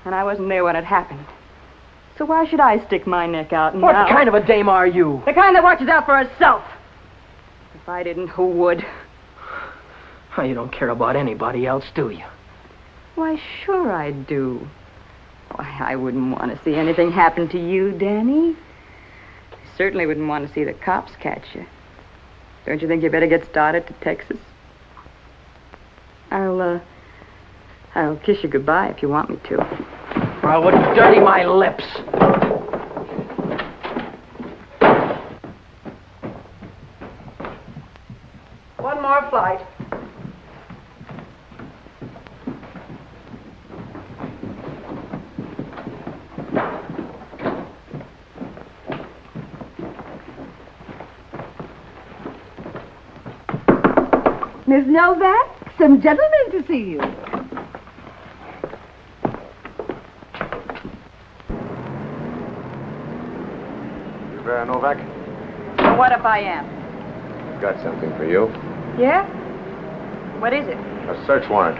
And I wasn't there when it happened. So why should I stick my neck out now? What kind of a dame are you? The kind that watches out for herself. If I didn't, who would? Oh, you don't care about anybody else, do you? Why, sure I do. Why, I wouldn't want to see anything happen to you, Danny. I certainly wouldn't want to see the cops catch you. Don't you think you better get started to Texas? I'll kiss you goodbye if you want me to. Or I wouldn't dirty my lips. One more flight. Miss Novak, some gentlemen to see you. Vera Novak? Well, what if I am? Got something for you. Yeah? What is it? A search warrant.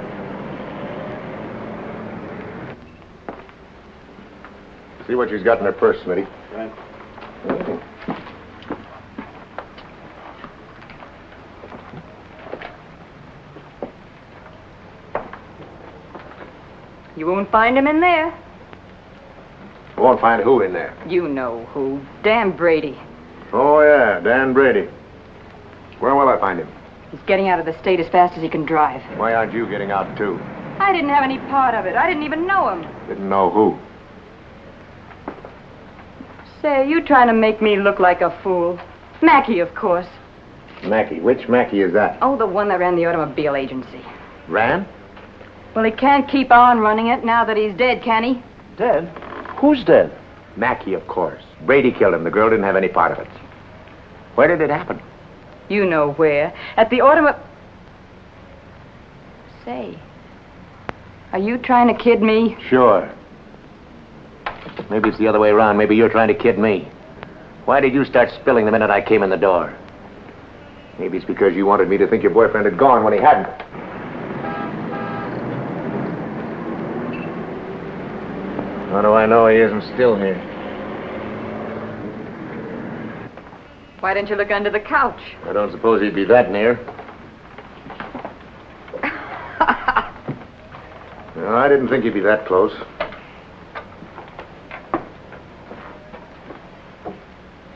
See what she's got in her purse, Smitty. Right. You won't find him in there. You won't find who in there? You know who. Dan Brady. Oh, yeah, Dan Brady. Where will I find him? He's getting out of the state as fast as he can drive. Why aren't you getting out, too? I didn't have any part of it. I didn't even know him. Didn't know who. Say, are you trying to make me look like a fool? Mackey, of course. Mackey. Which Mackey is that? Oh, the one that ran the automobile agency. Ran? Well, he can't keep on running it now that he's dead, can he? Dead? Who's dead? Mackey, of course. Brady killed him. The girl didn't have any part of it. Where did it happen? You know where. At the automobile... Say, are you trying to kid me? Sure. Maybe it's the other way around. Maybe you're trying to kid me. Why did you start spilling the minute I came in the door? Maybe it's because you wanted me to think your boyfriend had gone when he hadn't. How do I know he isn't still here? Why didn't you look under the couch? I don't suppose he'd be that near. No, I didn't think he'd be that close.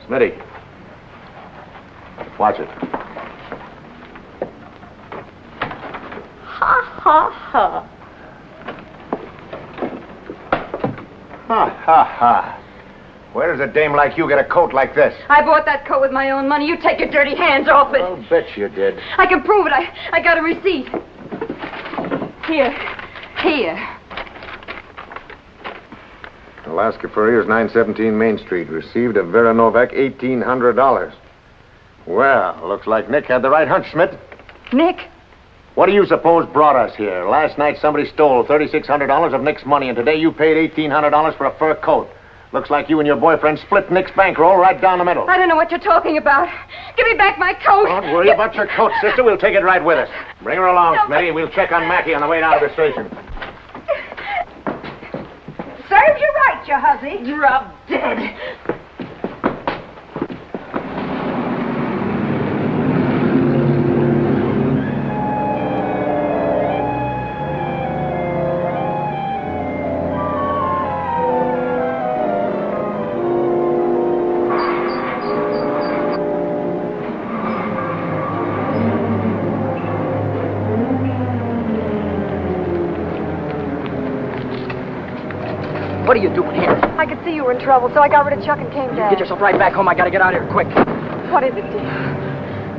Smitty. Watch it. Ha, ha, ha. Ha, ha, ha. Where does a dame like you get a coat like this? I bought that coat with my own money. You take your dirty hands off it. I'll bet you did. I can prove it. I got a receipt. Here. Here. Alaska Furriers, 917 Main Street. Received of Vera Novak, $1,800. Well, looks like Nick had the right hunch, Schmidt. Nick? What do you suppose brought us here? Last night somebody stole $3,600 of Nick's money, and today you paid $1,800 for a fur coat. Looks like you and your boyfriend split Nick's bankroll right down the middle. I don't know what you're talking about. Give me back my coat. Don't worry about your coat, sister. We'll take it right with us. Bring her along, Smitty. We'll check on Mackey on the way down to the station. Serves you right, you hussy. Drop dead. What are you doing here? I could see you were in trouble, so I got rid of Chuck and came down. Get yourself right back home. I gotta get out of here quick. What is it, dear?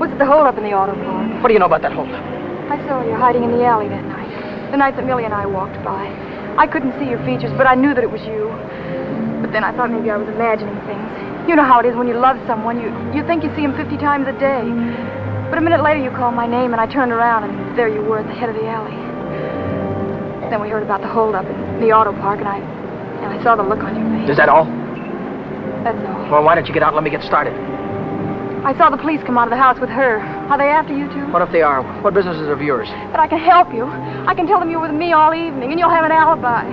Was it the holdup in the auto park? What do you know about that holdup? I saw you hiding in the alley that night. The night that Millie and I walked by. I couldn't see your features, but I knew that it was you. But then I thought maybe I was imagining things. You know how it is when you love someone. You think you see him 50 times a day. But a minute later you called my name, and I turned around, and there you were at the head of the alley. Then we heard about the holdup in the auto park, and I saw the look on your face. Is that all? That's all. Well, why don't you get out and let me get started? I saw the police come out of the house with her. Are they after you, too? What if they are? What business is of yours? But I can help you. I can tell them you were with me all evening, and you'll have an alibi.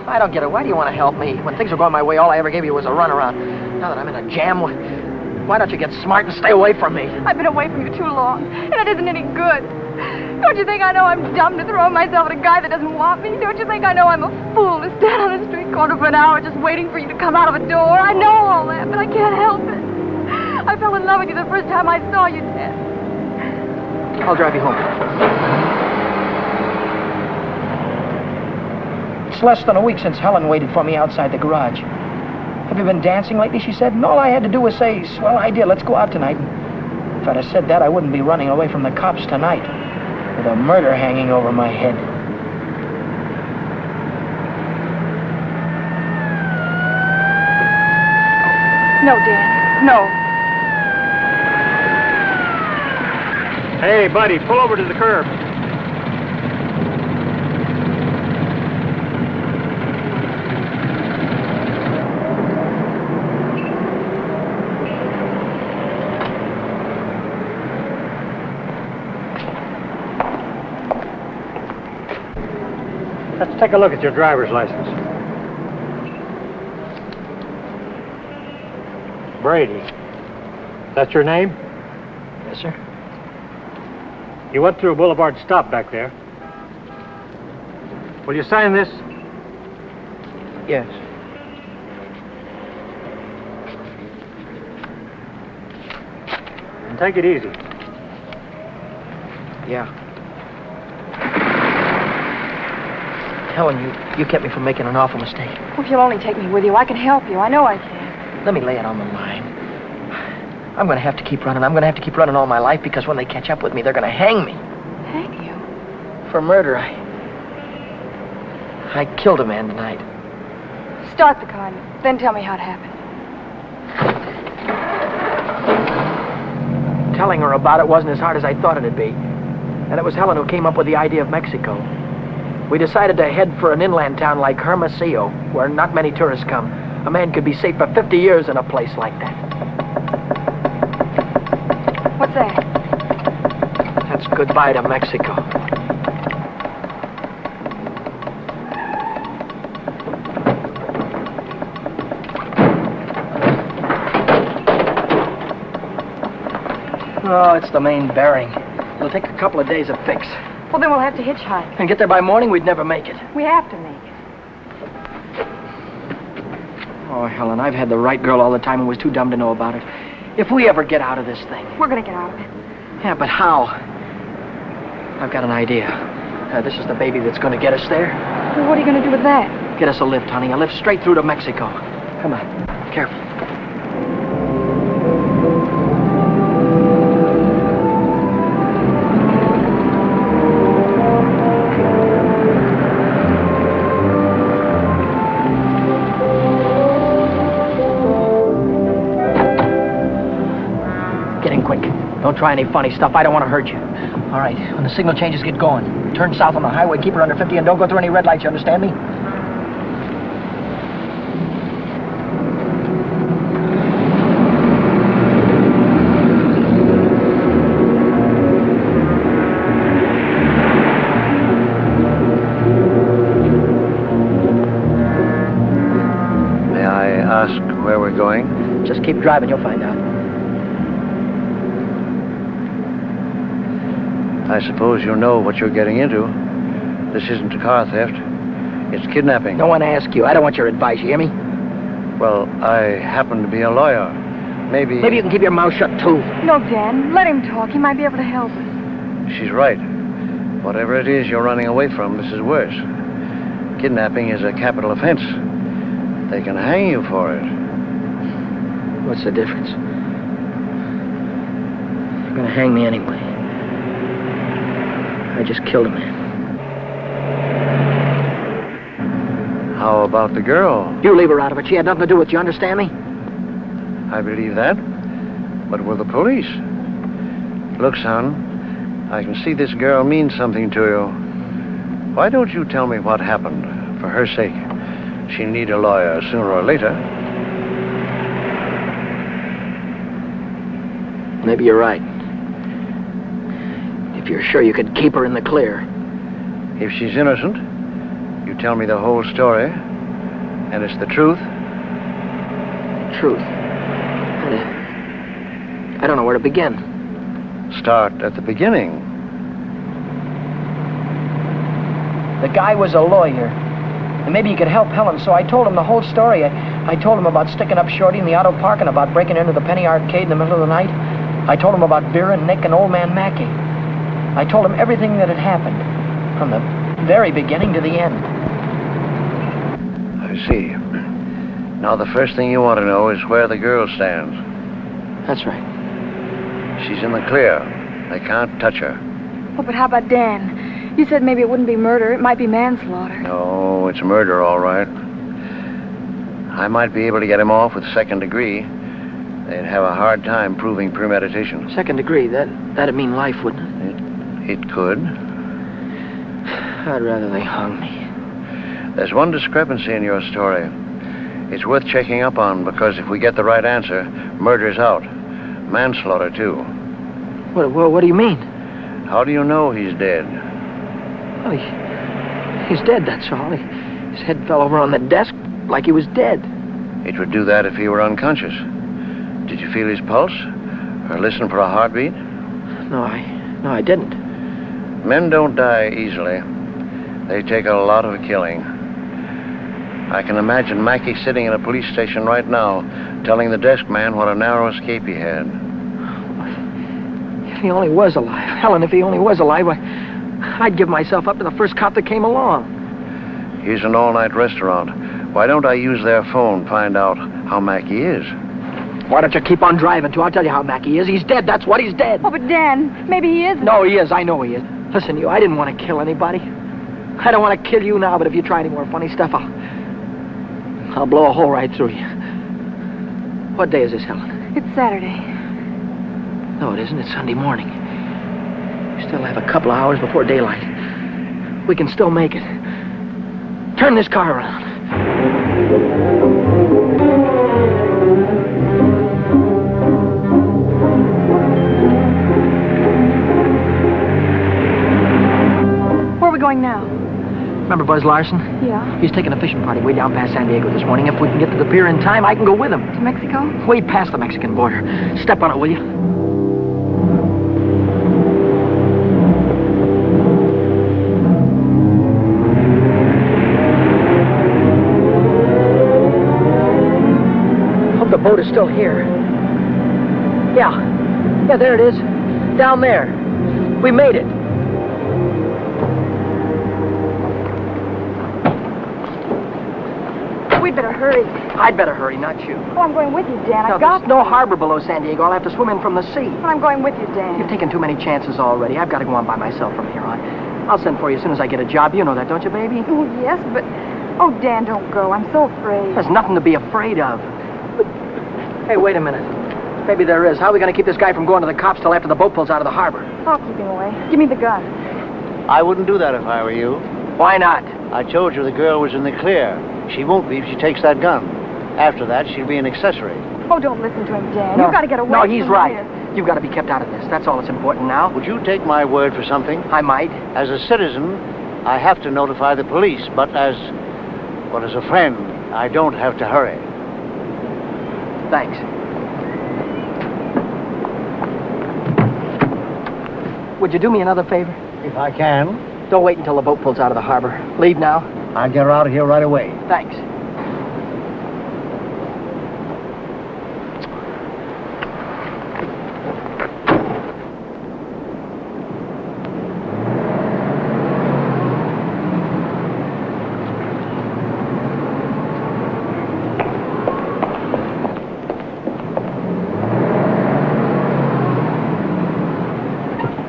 I don't get it. Why do you want to help me? When things were going my way, all I ever gave you was a runaround. Now that I'm in a jam, why don't you get smart and stay away from me? I've been away from you too long, and it isn't any good. Don't you think I know I'm dumb to throw myself at a guy that doesn't want me? Don't you think I know I'm a fool to stand on a street corner for an hour just waiting for you to come out of a door? I know all that, but I can't help it. I fell in love with you the first time I saw you, Ted. I'll drive you home. It's less than a week since Helen waited for me outside the garage. Have you been dancing lately, she said, and all I had to do was say, swell idea, let's go out tonight. If I'd have said that, I wouldn't be running away from the cops tonight, with a murder hanging over my head. No, Dan, no. Hey, buddy, pull over to the curb. Let's take a look at your driver's license. Brady. That's your name? Yes, sir. You went through a Boulevard stop back there. Will you sign this? Yes. And take it easy. Yeah. Helen, you kept me from making an awful mistake. Well, if you'll only take me with you, I can help you. I know I can. Let me lay it on the line. I'm going to have to keep running. I'm going to have to keep running all my life because when they catch up with me, they're going to hang me. Hang you? For murder. I killed a man tonight. Start the car, then tell me how it happened. Telling her about it wasn't as hard as I thought it'd be. And it was Helen who came up with the idea of Mexico. We decided to head for an inland town like Hermosillo, where not many tourists come. A man could be safe for 50 years in a place like that. What's that? That's goodbye to Mexico. Oh, it's the main bearing. It'll take a couple of days to fix. Well, then we'll have to hitchhike. And get there by morning, we'd never make it. We have to make it. Oh, Helen, I've had the right girl all the time and was too dumb to know about it. If we ever get out of this thing... We're going to get out of it. Yeah, but how? I've got an idea. This is the baby that's going to get us there. Well, what are you going to do with that? Get us a lift, honey. A lift straight through to Mexico. Come on. Careful. Don't try any funny stuff. I don't want to hurt you. All right, when the signal changes, get going. Turn south on the highway, keep her under 50, and don't go through any red lights, you understand me? May I ask where we're going? Just keep driving, you'll find out. I suppose you know what you're getting into. This isn't a car theft. It's kidnapping. No one asked you. I don't want your advice, you hear me? Well, I happen to be a lawyer. Maybe you can keep your mouth shut, too. No, Dan. Let him talk. He might be able to help us. She's right. Whatever it is you're running away from, this is worse. Kidnapping is a capital offense. They can hang you for it. What's the difference? They're going to hang me anyway. I just killed a man. How about the girl? You leave her out of it. She had nothing to do with it. You understand me? I believe that. But with the police. Look, son, I can see this girl means something to you. Why don't you tell me what happened? For her sake. She'll need a lawyer sooner or later. Maybe you're right. If you're sure you could keep her in the clear. If she's innocent, you tell me the whole story, and it's the truth. Truth. I don't know where to begin. Start at the beginning. The guy was a lawyer, and maybe he could help Helen, so I told him the whole story. I told him about sticking up Shorty in the auto park and about breaking into the penny arcade in the middle of the night. I told him about Vera and Nick and old man Mackey. I told him everything that had happened, from the very beginning to the end. I see. Now the first thing you want to know is where the girl stands. That's right. She's in the clear. They can't touch her. Oh, but how about Dan? You said maybe it wouldn't be murder. It might be manslaughter. No, it's murder, all right. I might be able to get him off with second degree. They'd have a hard time proving premeditation. Second degree, that'd mean life, wouldn't it? It could. I'd rather they hung me. There's one discrepancy in your story. It's worth checking up on, because if we get the right answer, murder's out. Manslaughter, too. What do you mean? How do you know he's dead? Well, he's dead, that's all. His head fell over on the desk like he was dead. It would do that if he were unconscious. Did you feel his pulse? Or listen for a heartbeat? No, I didn't. Men don't die easily. They take a lot of killing. I can imagine Mackey sitting in a police station right now, telling the desk man what a narrow escape he had. If he only was alive. Helen, if he only was alive, I'd give myself up to the first cop that came along. Here's an all-night restaurant. Why don't I use their phone, find out how Mackey is? Why don't you keep on driving, too? I'll tell you how Mackey is. He's dead, that's what, he's dead. Oh, but Dan, maybe he is. No, he is. I know he is. Listen, I didn't want to kill anybody. I don't want to kill you now, but if you try any more funny stuff, I'll blow a hole right through you. What day is this, Helen? It's Saturday. No, it isn't. It's Sunday morning. We still have a couple of hours before daylight. We can still make it. Turn this car around. Where are we going now? Remember Buzz Larson? Yeah. He's taking a fishing party way down past San Diego this morning. If we can get to the pier in time, I can go with him. To Mexico? Way past the Mexican border. Step on it, will you? Hope the boat is still here. Yeah, there it is. Down there. We made it. We'd better hurry. I'd better hurry, not you. Oh, I'm going with you, Dan. No, I've got there's no harbor below San Diego. I'll have to swim in from the sea. But I'm going with you, Dan. You've taken too many chances already. I've got to go on by myself from here on. I'll send for you as soon as I get a job. You know that, don't you, baby? Oh, yes, but... Oh, Dan, don't go. I'm so afraid. There's nothing to be afraid of. But... Hey, wait a minute. Maybe there is. How are we going to keep this guy from going to the cops till after the boat pulls out of the harbor? I'll keep him away. Give me the gun. I wouldn't do that if I were you. Why not? I told you the girl was in the clear. She won't be if she takes that gun. After that, she'll be an accessory. Oh, don't listen to him, Dan. No. You've got to get away No, he's from right. here. You've got to be kept out of this. That's all that's important now. Would you take my word for something? I might. As a citizen, I have to notify the police, but as a friend, I don't have to hurry. Thanks. Would you do me another favor? If I can. Don't wait until the boat pulls out of the harbor. Leave now. I'll get her out of here right away. Thanks.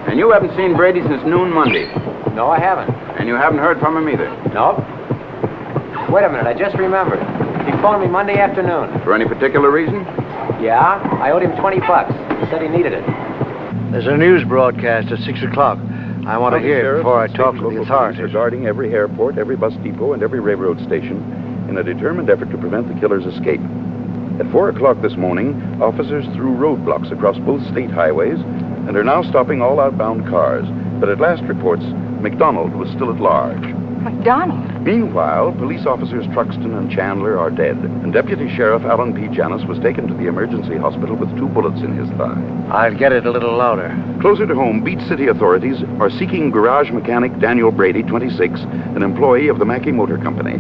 And you haven't seen Brady since noon Monday. No, I haven't. And you haven't heard from him either. Nope. Wait a minute, I just remembered. He phoned me Monday afternoon. For any particular reason? Yeah, I owed him $20. He said he needed it. There's a news broadcast at 6 o'clock. I want to hear it before I talk to the authorities. Regarding every airport, every bus depot, and every railroad station in a determined effort to prevent the killer's escape. At 4 o'clock this morning, officers threw roadblocks across both state highways and are now stopping all outbound cars. But at last reports, McDonald was still at large. McDonald? Meanwhile, police officers Truxton and Chandler are dead, and Deputy Sheriff Alan P. Janis was taken to the emergency hospital with 2 bullets in his thigh. I'll get it a little louder. Closer to home, Beach City authorities are seeking garage mechanic Daniel Brady, 26, an employee of the Mackey Motor Company.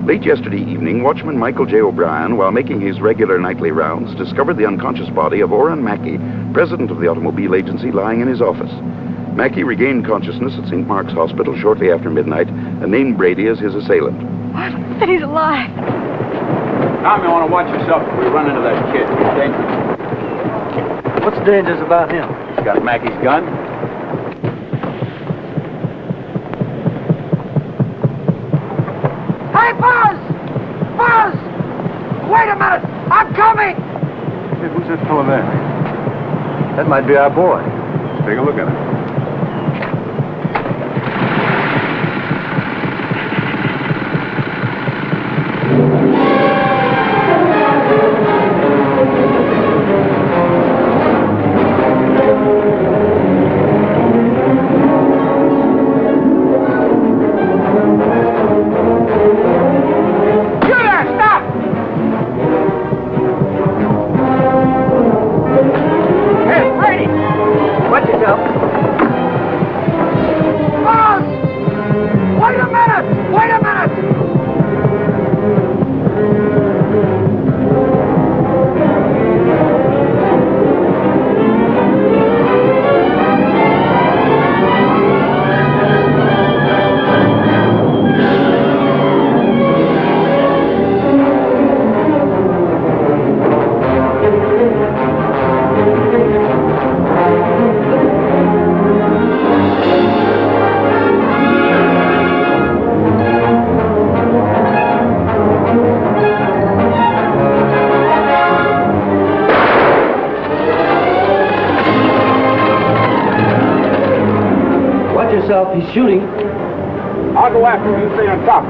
Late yesterday evening, watchman Michael J. O'Brien, while making his regular nightly rounds, discovered the unconscious body of Oren Mackey, president of the automobile agency, lying in his office. Mackey regained consciousness at St. Mark's Hospital shortly after midnight and named Brady as his assailant. What? That he's alive. Tom, you want to watch yourself if we run into that kid. He's dangerous. What's dangerous about him? He's got Mackey's gun. Hey, Buzz! Buzz! Wait a minute! I'm coming! Hey, who's that fellow there? That might be our boy. Let's take a look at him. He's shooting. I'll go after him. You stay on top.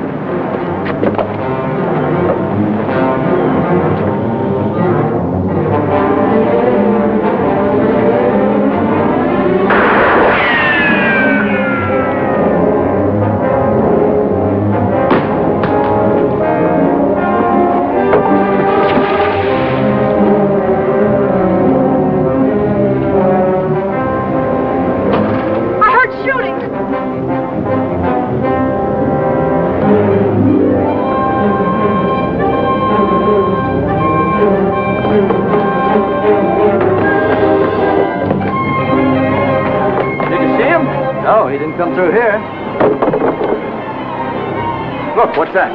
Come through here. Look, what's that?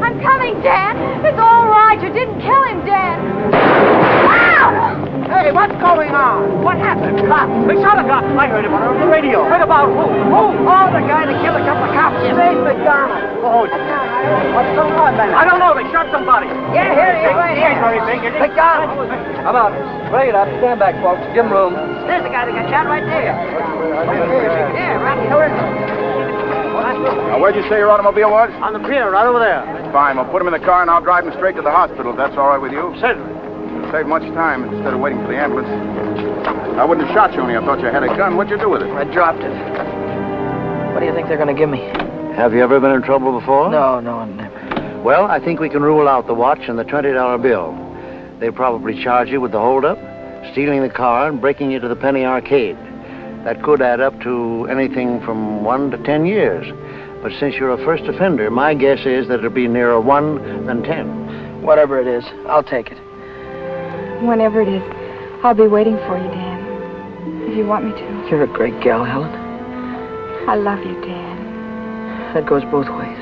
I'm coming, Dan. It's all right. You didn't kill him, Dan. Ow! Hey, what's going on? What happened? Cops. They shot a cop. I heard about it on the radio. Heard about who? Who? Oh, the guy that killed a couple of cops. Dave McDonald. Oh, what's going on, man? I don't know. They shot somebody. Yeah, here he is. Right here. McDonald. How about it? Bring it up. Stand back, folks. Give him room. There's the guy that got shot right there. Yeah, right here. Now, where'd you say your automobile was? On the pier, right over there. Fine. We'll put him in the car and I'll drive him straight to the hospital, if that's all right with you. Certainly. It'll save much time instead of waiting for the ambulance. I wouldn't have shot you only I thought you had a gun. What'd you do with it? I dropped it. What do you think they're going to give me? Have you ever been in trouble before? No, never. Well, I think we can rule out the watch and the $20 bill. They probably charge you with the holdup, stealing the car, and breaking you to the penny arcade. That could add up to anything from 1 to 10 years. But since you're a first offender, my guess is that it'll be nearer 1 than 10. Whatever it is, I'll take it. Whenever it is, I'll be waiting for you, Dan. If you want me to. You're a great gal, Helen. I love you, Dan. That goes both ways.